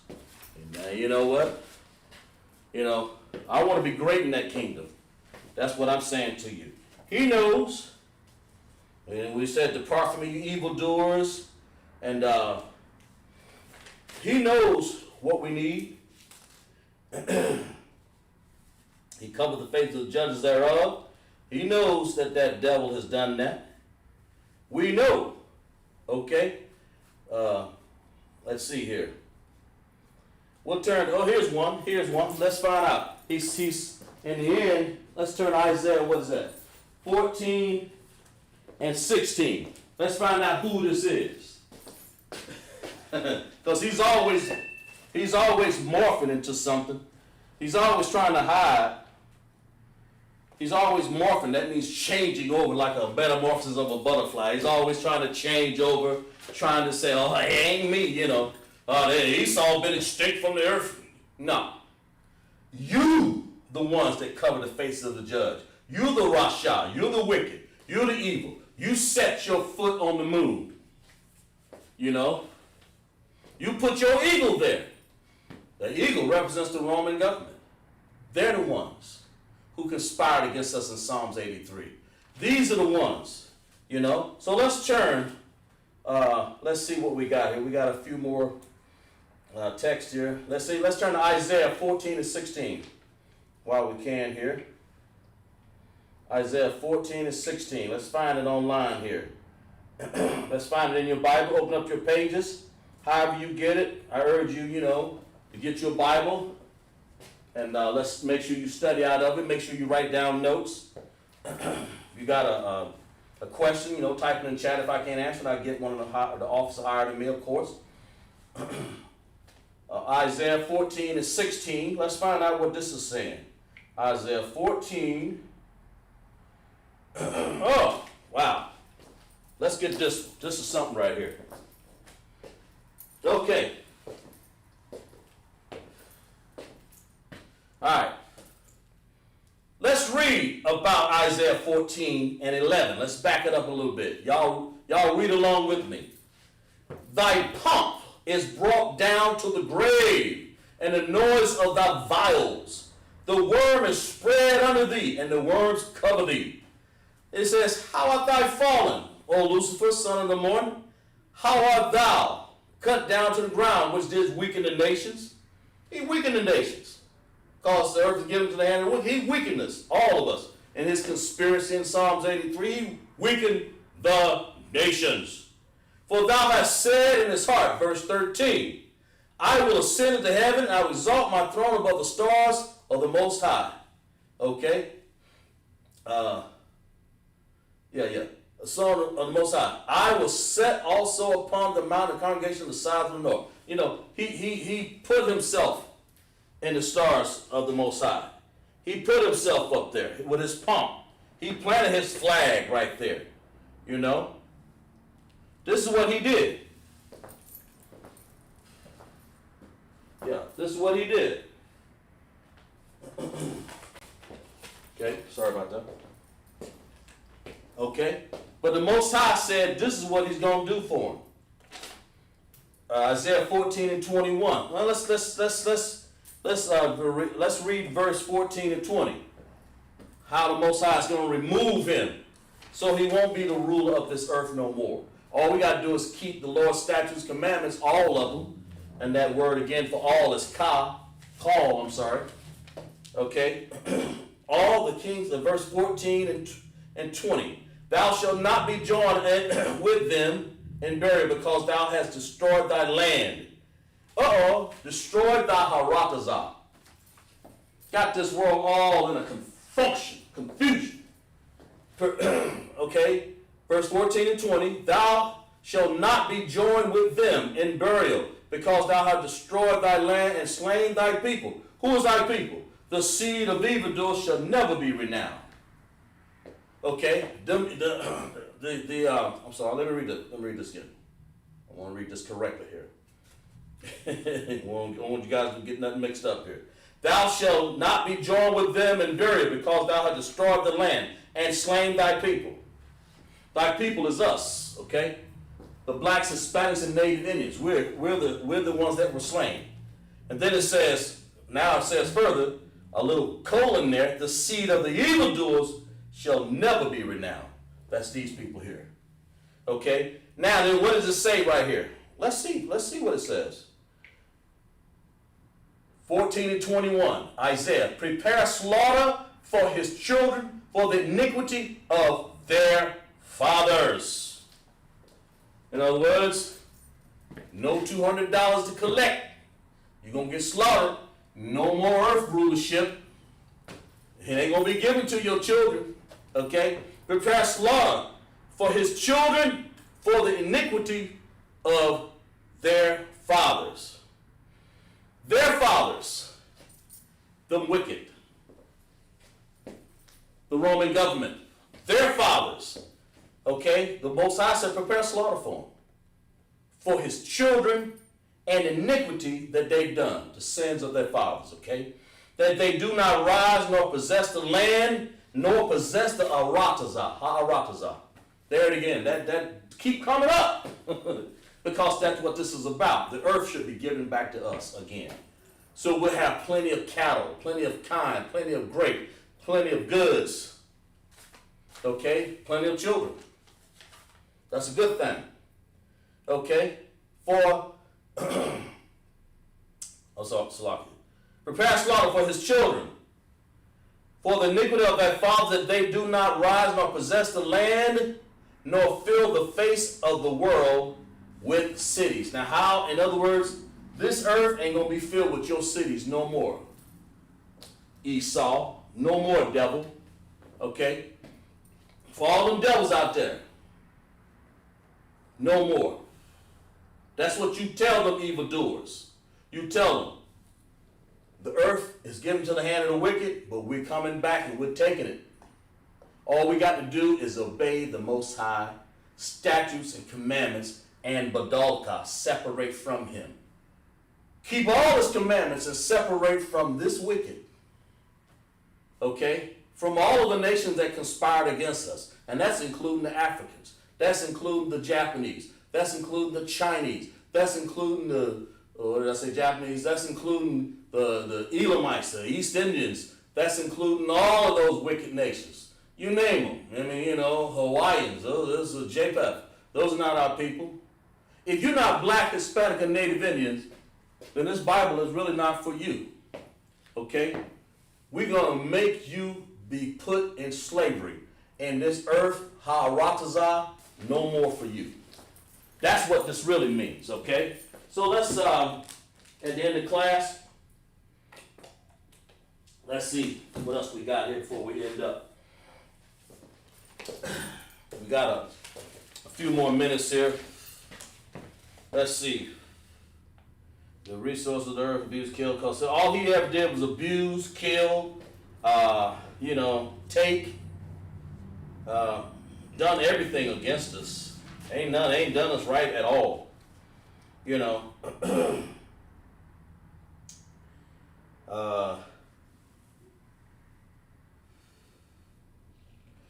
And now, you know what? I want to be great in that kingdom. That's what I'm saying to you. He knows. And we said, depart from me, you evildoers. And he knows what we need. He covered the face of the judges thereof. He knows that devil has done that. We know. Okay? Let's see here. We'll turn, here's one. Let's find out. He's in the end, let's turn to Isaiah, what is that? 14 and 16. Let's find out who this is. Because he's always morphing into something. He's always trying to hide. He's always morphing. That means changing over like a metamorphosis of a butterfly. He's always trying to change over, trying to say, oh, it ain't me, Esau been extinct from the earth. No. You, the ones that cover the faces of the judge. You the Rasha. You're the wicked. You're the evil. You set your foot on the moon. You put your eagle there. The eagle represents the Roman government. They're the ones who conspired against us in Psalms 83. These are the ones, So let's turn. Let's see what we got here. We got a few more texts here. Let's turn to Isaiah 14 and 16 while we can here. Isaiah 14 and 16. Let's find it online here. Let's find it in your Bible. Open up your pages. However you get it, I urge you, to get your Bible. And let's make sure you study out of it. Make sure you write down notes. If you got a question, type it in the chat. If I can't answer it, I'll get one of the officer hired me, of course. Isaiah 14 and 16. Let's find out what this is saying. Isaiah 14. Oh, wow. Let's get this. This is something right here. Okay. All right. Let's read about Isaiah 14 and 11. Let's back it up a little bit. Y'all read along with me. Thy pomp is brought down to the grave, and the noise of thy vials. The worm is spread under thee, and the worms cover thee. It says, how art thou fallen, O Lucifer, son of the morning? How art thou cut down to the ground, which did weaken the nations? He weakened the nations. Because the earth is given to the hand of the wicked. He weakened us, all of us. In his conspiracy in Psalms 83, he weakened the nations. For thou hast said in his heart, verse 13, I will ascend into heaven, I will exalt my throne above the stars of the Most High. Okay? The Son of the Most High. I will set also upon the mountain congregation of the sides of the north. He put himself in the stars of the Most High. He put himself up there with his pomp. He planted his flag right there. This is what he did. Yeah, this is what he did. Okay, sorry about that. Okay, but the Most High said this is what he's going to do for him. Isaiah 14 and 21. Well, let's read verse 14 and 20. How the Most High is going to remove him so he won't be the ruler of this earth no more. All we got to do is keep the Lord's statutes, commandments, all of them. And that word again for all is call, I'm sorry. Okay? All the kings of verse 14 and 20. Thou shalt not be joined with them in burial because thou hast destroyed thy land. Destroyed thy haratazah. Got this world all in a confusion. Okay, verse 14 and 20, thou shalt not be joined with them in burial, because thou hast destroyed thy land and slain thy people. Who is thy people? The seed of evildoers shall never be renowned. Okay, I'm sorry, let me read this again. I want to read this correctly here. I want you guys to get nothing mixed up here. Thou shalt not be joined with them in burial, because thou hast destroyed the land and slain thy people. Thy people is us, okay? The blacks, Hispanics, and Native Indians. We're the ones that were slain. And then it says further, a little colon there, the seed of the evildoers shall never be renowned. That's these people here. Okay? Now then, what does it say right here? Let's see what it says. 14 and 21, Isaiah, prepare slaughter for his children, for the iniquity of their fathers. In other words, no $200 to collect. You're going to get slaughtered. No more earth rulership. It ain't going to be given to your children. Okay? Prepare slaughter for his children, for the iniquity of their fathers. Their fathers, the wicked, the Roman government, their fathers, okay? The Most High said, prepare slaughter for his children and iniquity that they've done, the sins of their fathers, okay? That they do not rise nor possess the land, nor possess the Ha'aratazah. There it again, that keep coming up. Because that's what this is about. The earth should be given back to us again. So we'll have plenty of cattle, plenty of kine, plenty of grape, plenty of goods. Okay? Plenty of children. That's a good thing. Okay? Prepare slaughter for his children, for the iniquity of their fathers, that they do not rise nor possess the land, nor fill the face of the world with cities. Now how, in other words, this earth ain't going to be filled with your cities no more. Esau, no more, devil. Okay? For all them devils out there, no more. That's what you tell them evildoers. You tell them, the earth is given to the hand of the wicked, but we're coming back and we're taking it. All we got to do is obey the Most High statutes and commandments, and badalka, separate from him. Keep all his commandments and separate from this wicked. Okay? From all of the nations that conspired against us. And that's including the Africans. That's including the Japanese. That's including the Chinese. That's including Japanese? That's including the Elamites, the East Indians. That's including all of those wicked nations. You name them. I mean, Hawaiians. Those are JPEF. Those are not our people. If you're not black, Hispanic, and Native Indians, then this Bible is really not for you. Okay? We're going to make you be put in slavery. And this earth, Ha'aratazah, no more for you. That's what this really means, okay? So let's, at the end of class, let's see what else we got here before we end up. We got a few more minutes here. Let's see. The resources of the earth, abuse, kill, cause all he ever did was abuse, kill, take, done everything against us. Ain't done us right at all.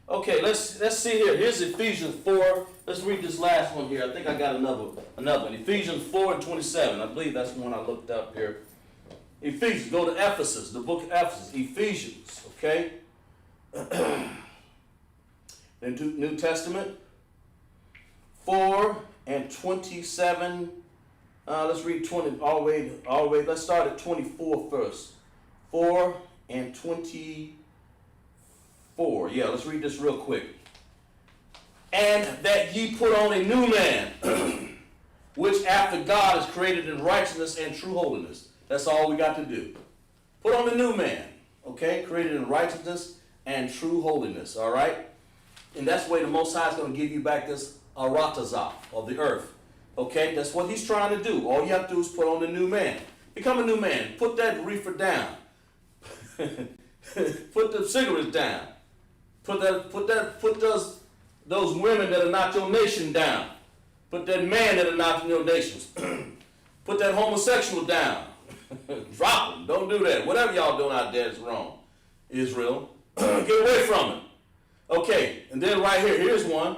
Okay, let's see here. Here's Ephesians 4. Let's read this last one here. I think I got another one. Ephesians 4 and 27. I believe that's the one I looked up here. Ephesians. Go to Ephesus, the book of Ephesus. Ephesians, okay? The New Testament. 4 and 27. Let's read 20 all the way. Let's start at 24 first. 4 and 24. Yeah, let's read this real quick. And that ye put on a new man, which after God is created in righteousness and true holiness. That's all we got to do. Put on the new man, okay? Created in righteousness and true holiness, all right? And that's the way the Most High is going to give you back this aratazah of the earth. Okay, that's what he's trying to do. All you have to do is put on the new man. Become a new man. Put that reefer down. Put the cigarettes down. Put those women that are not your nation down. Put that man that are not your nations. Put that homosexual down. Drop them. Don't do that. Whatever y'all doing out there is wrong. Israel. Get away from it. Okay, and then right here, here's one.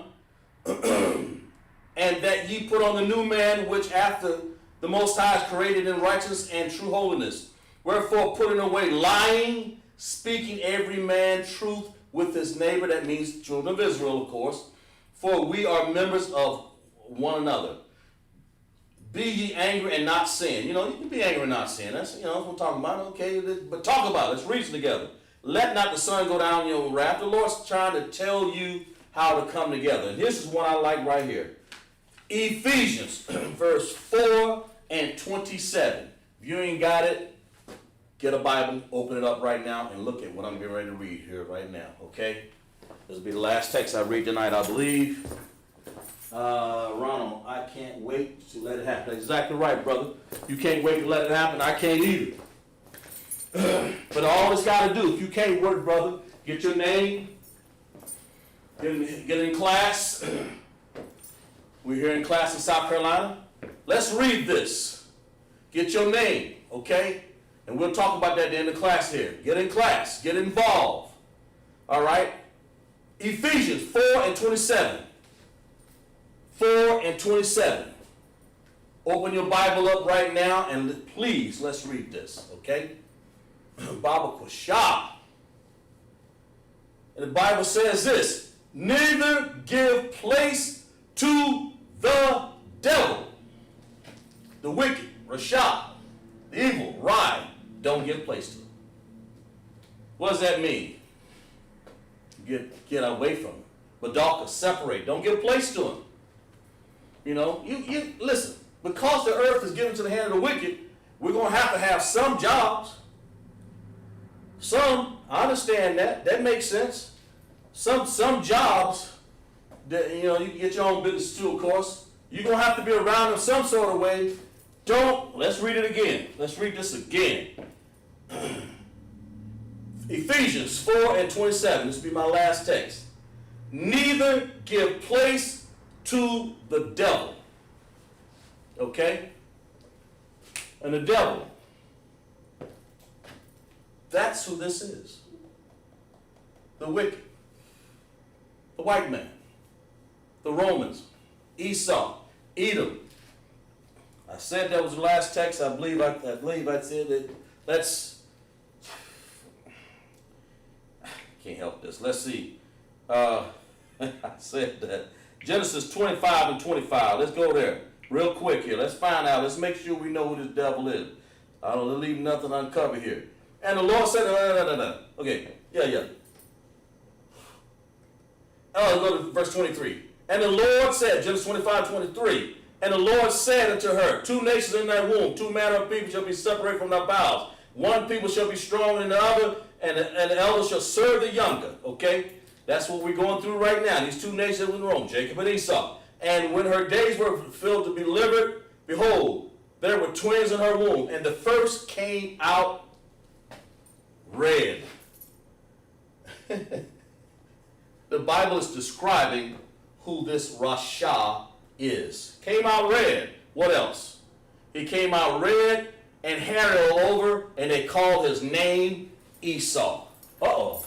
And that ye put on the new man, which after the Most High is created in righteousness and true holiness. Wherefore putting away lying, speaking every man truth with his neighbor. That means children of Israel, of course. For we are members of one another. Be ye angry and not sin. You can be angry and not sin. That's, that's what we're talking about. Okay, but talk about it. Let's reason together. Let not the sun go down in your wrath. The Lord's trying to tell you how to come together. And this is what I like right here. Ephesians, verse 4 and 27. If you ain't got it, get a Bible, open it up right now, and look at what I'm getting ready to read here right now, okay? This will be the last text I read tonight, I believe. Ronald, I can't wait to let it happen. That's exactly right, brother. You can't wait to let it happen. I can't either. But all it's got to do, if you can't work, brother, get your name, get in class. We're here in class in South Carolina. Let's read this. Get your name, okay? And we'll talk about that at the end of class here. Get in class. Get involved. All right? Ephesians 4 and 27. 4 and 27. Open your Bible up right now and please, let's read this, okay? Baba Kushah. And the Bible says this, neither give place to the devil, the wicked, Rashad, the evil, Rai, don't give place to him. What does that mean? Get away from him. Badalka, separate, don't give place to him. You listen, because the earth is given to the hand of the wicked, we're going to have some jobs. Some, I understand that. That makes sense. Some jobs that, you can get your own business too, of course. You're going to have to be around in some sort of way. Let's read it again. Let's read this again. Ephesians 4 and 27. This will be my last text. Neither give place to the devil. Okay? And the devil, that's who this is. The wicked. The white man. The Romans. Esau. Edom. I said that was the last text. I believe I said that. Can't help this. Let's see. I said that. Genesis 25 and 25. Let's go there real quick here. Let's find out. Let's make sure we know who this devil is. I don't leave nothing uncovered here. And the Lord said, Okay, yeah. Oh, go to verse 23. And the Lord said, Genesis 25, 23. And the Lord said unto her, 2 nations in thy womb, 2 manner of people shall be separated from thy bowels. One people shall be stronger than the other, and the elder shall serve the younger. Okay? That's what we're going through right now. These 2 nations in Rome, Jacob and Esau. And when her days were fulfilled to be delivered, behold, there were twins in her womb. And the first came out red. The Bible is describing who this Rasha is. Came out red. What else? He came out red and hairy all over, and they called his name Esau. Uh-oh.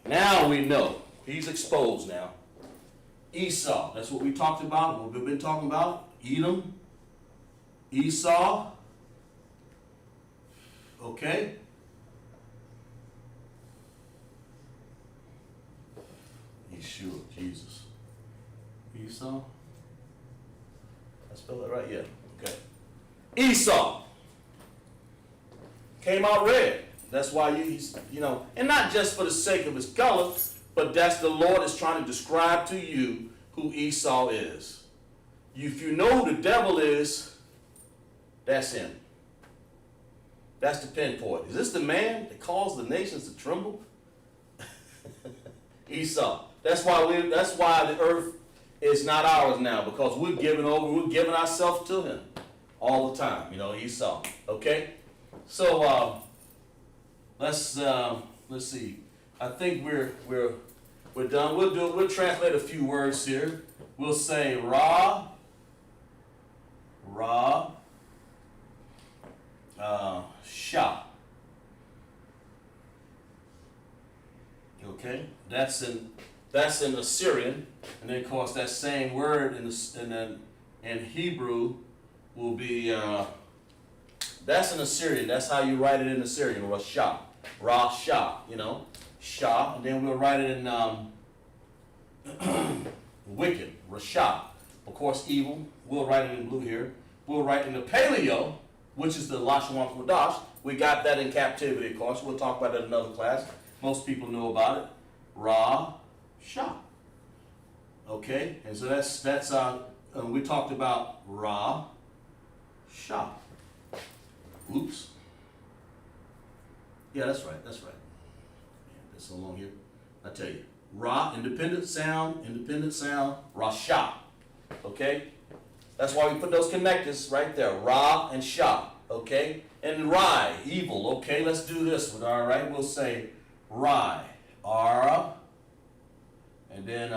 Now we know. He's exposed now. Esau. That's what we talked about, what we've been talking about. Edom. Esau. Okay. Yeshua, Jesus. Esau. I spell it right? Yeah. Okay. Esau. Came out red. That's why he's, and not just for the sake of his color, but that's the Lord is trying to describe to you who Esau is. If you know who the devil is, that's him. That's the pinpoint. Is this the man that caused the nations to tremble? Esau. That's why the earth is not ours now, because we're giving ourselves to him all the time. Esau. Okay? So let's see. I think we're done. We'll translate a few words here. We'll say Ra, Shah. Okay, that's in Assyrian, and then of course that same word in Hebrew will be that's in Assyrian. That's how you write it in Assyrian. Rasha, Rasha. Shah, and then we'll write it in wicked, Rasha. Of course, evil. We'll write it in blue here. We'll write in the Paleo, which is the Lashawan Qadash. We got that in captivity, of course. We'll talk about that in another class. Most people know about it. Ra, Shah. Okay, and so that's we talked about Ra, Shah. Oops. Yeah, that's right. Man, that's so long here. I tell you, Ra, independent sound, Rasha. Okay, that's why we put those connectors right there, Ra and Shah. Okay, and Rai, evil. Okay, let's do this one. All right, we'll say Rai, Ara, and then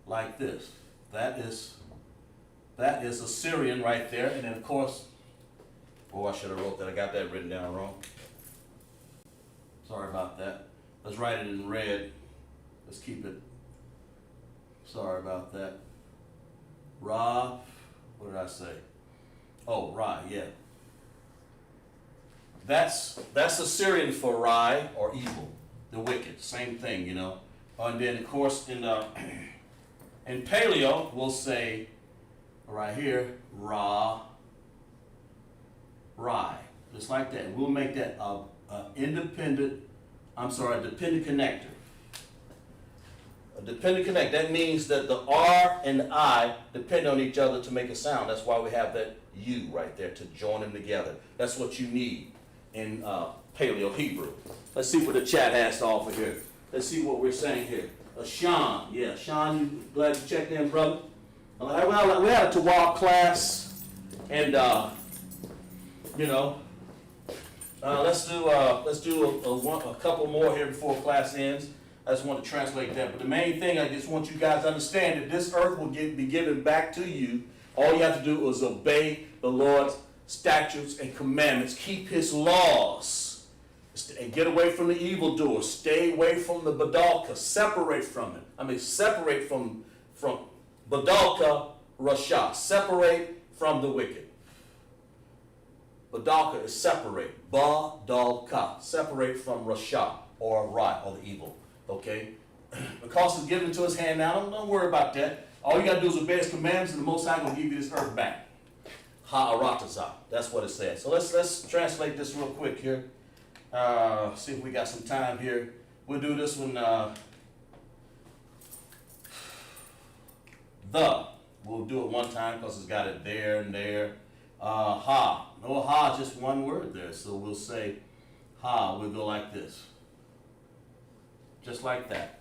like this. That is Assyrian right there, and then of course, I should have wrote that. I got that written down wrong. Sorry about that. Let's write it in red. Let's keep it. Sorry about that. Ra, what did I say? Oh, Ra, yeah. That's Assyrian for Rai or evil, the wicked. Same thing, And then of course in Paleo we'll say right here Ra, Rai, just like that. We'll make that a dependent connector. A dependent connect. That means that the R and the I depend on each other to make a sound. That's why we have that U right there to join them together. That's what you need in Paleo Hebrew. Let's see what the chat has to offer here. Let's see what we're saying here. Sean, yeah, Sean, you glad you checked in, brother? Well, we had a Tawab class, and let's do a couple more here before class ends. I just want to translate that. But the main thing, I just want you guys to understand that this earth will be given back to you. All you have to do is obey the Lord's statutes and commandments. Keep his laws. And get away from the evildoer. Stay away from the badalka. Separate from it. Separate from badalka, rasha. Separate from the wicked. Badalka is separate. Badalka. Separate from rasha or rai or the evil. Okay? Because it's given to his hand now, don't worry about that. All you got to do is obey his commandments, and the Most High will give you this earth back. Ha'arataza. That's what it says. So let's translate this real quick here. See if we got some time here. We'll do this one. We'll do it one time because it's got it there and there. Ha. No ha, just one word there. So we'll say ha. We'll go like this. Just like that.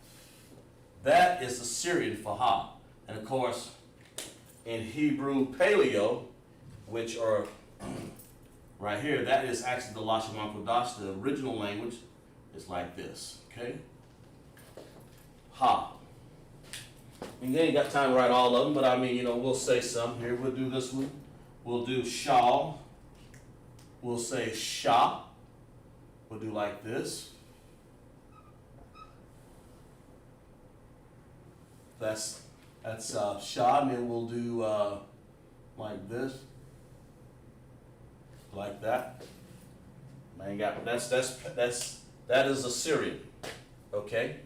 That is Assyrian for ha. And of course, in Hebrew Paleo, which are right here, that is actually the Lashawan Qadash, the original language. It's like this, okay? Ha. And you ain't got time to write all of them, but we'll say some. Here, we'll do this one. We'll do shal. We'll say sha. We'll do like this. That's sha, and then we'll do like this. Like that. That is Assyrian. Okay?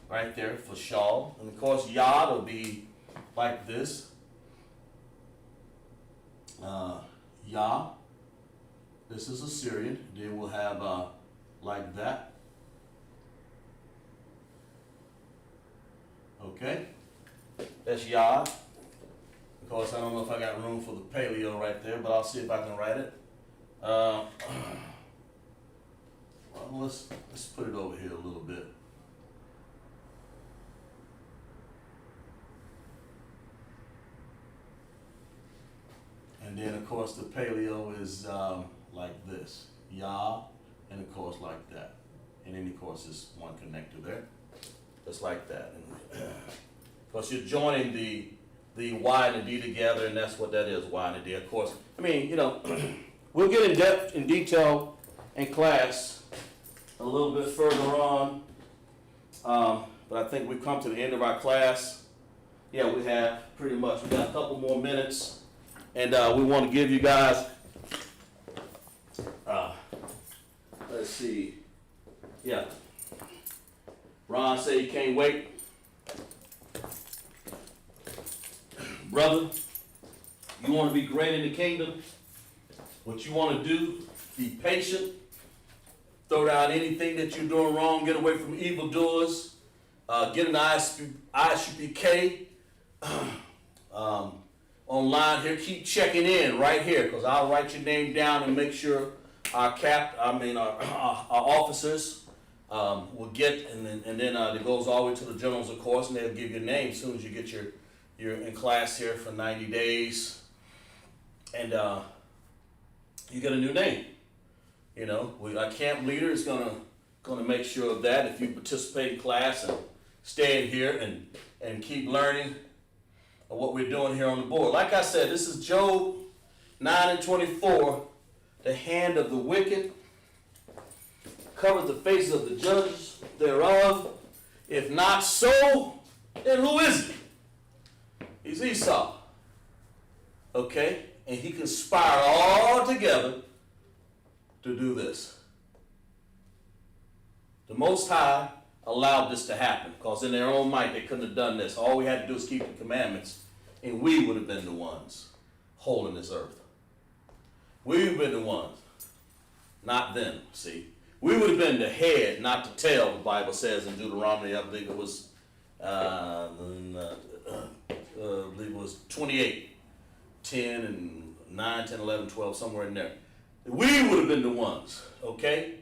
Right there for shawl. And of course yad will be like this. Yah. This is Assyrian. Then we'll have like that. Okay? That's yad. Of course, I don't know if I got room for the paleo right there, but I'll see if I can write it. Well, let's put it over here a little bit. And then of course the paleo is like this, Yah, and of course like that. And then of course there's one connector there, just like that. And, of course you're joining the Y and the D together, and that's what that is, Y and the D. Of course, I mean, you know, we'll get in depth, in detail in class a little bit further on. But I think we've come to the end of our class. Yeah, we have pretty much. We got a couple more minutes. And we want to give you guys, let's see, yeah. Ron said he can't wait. Brother, you want to be great in the kingdom? What you want to do, be patient, throw down anything that you're doing wrong, get away from evildoers, get an ISUPK. Online here, keep checking in right here, because I'll write your name down and make sure our officers will get, and then it goes all the way to the generals, of course, and they'll give you a name as soon as you get you're in class here for 90 days, and you get a new name. You know, our camp leader is gonna make sure of that. If you participate in class and stay in here and keep learning what we're doing here on the board. Like I said, this is Job 9:24. The hand of the wicked covers the faces of the judges thereof. If not so, then who is it? He's Esau. Okay? And he conspired all together to do this. The Most High allowed this to happen, because in their own might they couldn't have done this. All we had to do is keep the commandments, and we would have been the ones holding this earth. We would have been the ones, not them, see. We would have been the head, not the tail, the Bible says in Deuteronomy. I believe it was, 28, 10 and 9, 10, 11, 12, somewhere in there. We would have been the ones, okay,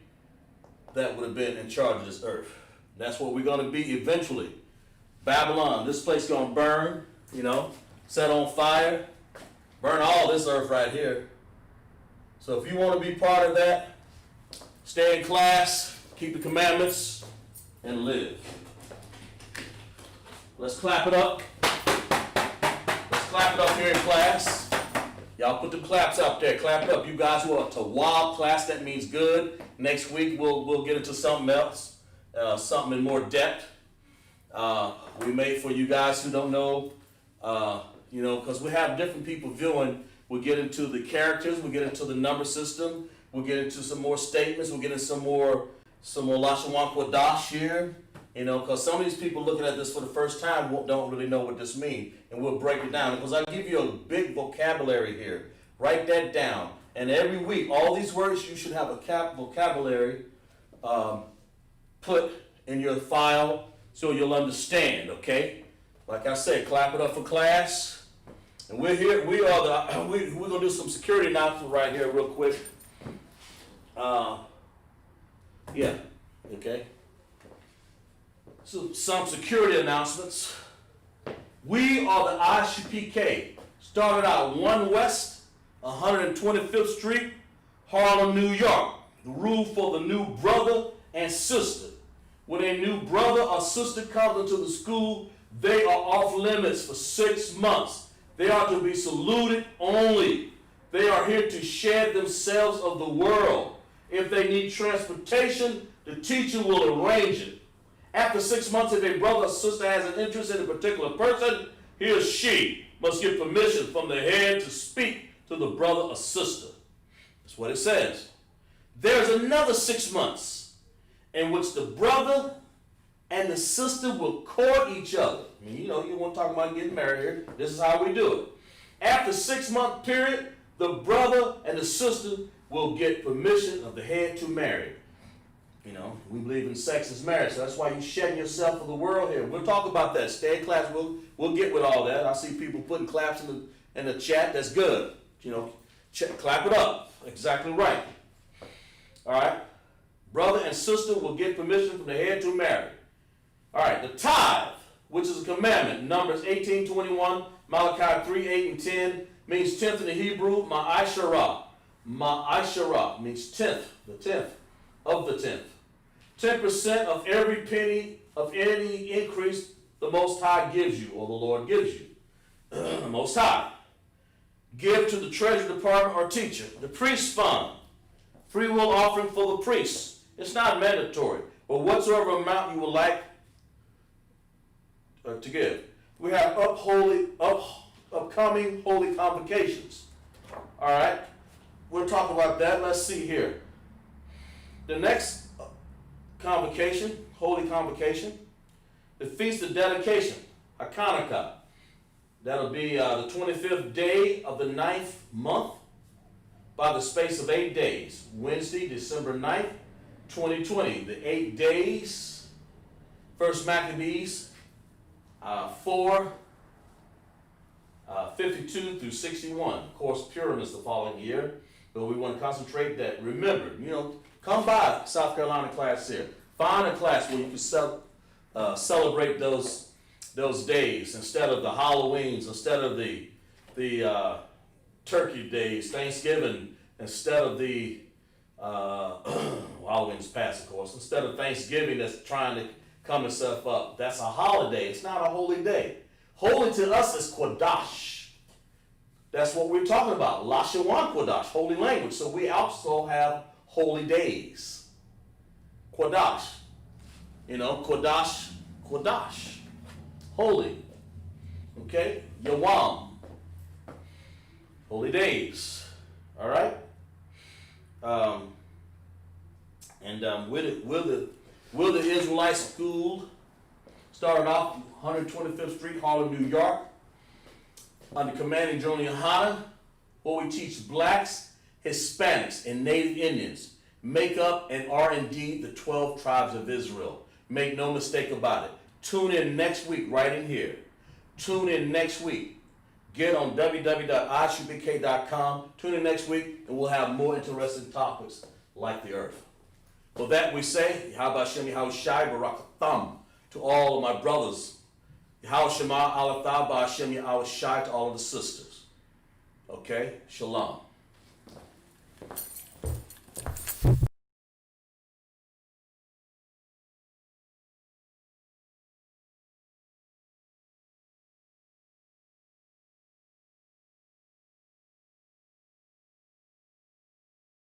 that would have been in charge of this earth. That's what we're going to be eventually. Babylon, this place is going to burn, you know, set on fire, burn all this earth right here. So if you want to be part of that, stay in class, keep the commandments, and live. Let's clap it up. Let's clap it up here in class. Y'all put the claps up there. Clap it up. You guys who are to wild class, that means good. Next week we'll get into something else. Something in more depth. We made for you guys who don't know, you know, because we have different people viewing. We'll get into the characters, we'll get into the number system, we'll get into some more statements, we'll get into some more Lashawan Qadash here, you know, because some of these people looking at this for the first time don't really know what this means, and we'll break it down, because I'll give you a big vocabulary here. Write that down, and every week, all these words, you should have a vocabulary put in your file so you'll understand, okay? Like I said, clap it up for class. And we're here, we're gonna do some security announcements right here real quick. Yeah, okay. So some security announcements. We are the ISUPK. Started out 1 West, 125th Street, Harlem, New York. The rule for the new brother and sister. When a new brother or sister comes into the school, they are off limits for 6 months. They are to be saluted only. They are here to shed themselves of the world. If they need transportation, the teacher will arrange it. After 6 months, if a brother or sister has an interest in a particular person, he or she must get permission from the head to speak to the brother or sister. That's what it says. There's another 6 months in which the brother and the sister will court each other. I mean, you know, you want to talk about getting married here. This is how we do it. After 6 month period, the brother and the sister will get permission of the head to marry. You know, we believe in sex as marriage, so that's why you're shedding yourself for the world here. We'll talk about that. Stay in class. We'll get with all that. I see people putting claps in the chat. That's good. You know, clap it up. Exactly right. All right. Brother and sister will get permission from the head to marry. All right. The tithe, which is a commandment. Numbers 18:21, Malachi 3:8 and 10, means 10th in the Hebrew. Ma'asharah. Ma'asharah means 10th, the 10th of the 10th. 10% of every penny of any increase the Most High gives you, or the Lord gives you. The Most High. Give to the treasury department or teacher. The priest fund. Free will offering for the priests. It's not mandatory, but whatsoever amount you would like to give. We have upcoming holy convocations. All right, we'll talk about that. Let's see here. The next convocation, holy convocation, the Feast of Dedication, Hanukkah. That'll be the 25th day of the 9th month by the space of 8 days. Wednesday, December 9th, 2020. The 8 days, First Maccabees 4, 52 through 61. Of course, Purim is the following year, but we want to concentrate that. Remember, come by South Carolina class here. Find a class where you can celebrate those days instead of the Halloweens, instead of the Turkey days, Thanksgiving, instead of the Halloween's past, of course, instead of Thanksgiving that's trying to come itself up. That's a holiday. It's not a holy day. Holy to us is Qadash. That's what we're talking about. Lashawan Qadash, holy language. So we also have holy days. Qadash. Qadash, Qadash. Holy. Okay? Yawam. Holy days. All right? Will the Israelite School started off 125th Street, Harlem, New York, under commanding General Yohana, where we teach blacks, Hispanics, and Native Indians make up and are indeed the 12 tribes of Israel. Make no mistake about it. Tune in next week right in here. Tune in next week. Get on www.ishbk.com. Tune in next week, and we'll have more interesting topics like the earth. For that we say, Yahabashem Yahushai Barakatham, to all of my brothers. Yahushema Alathah Ba'ashem Yahushai, to all of the sisters. Okay? Shalom.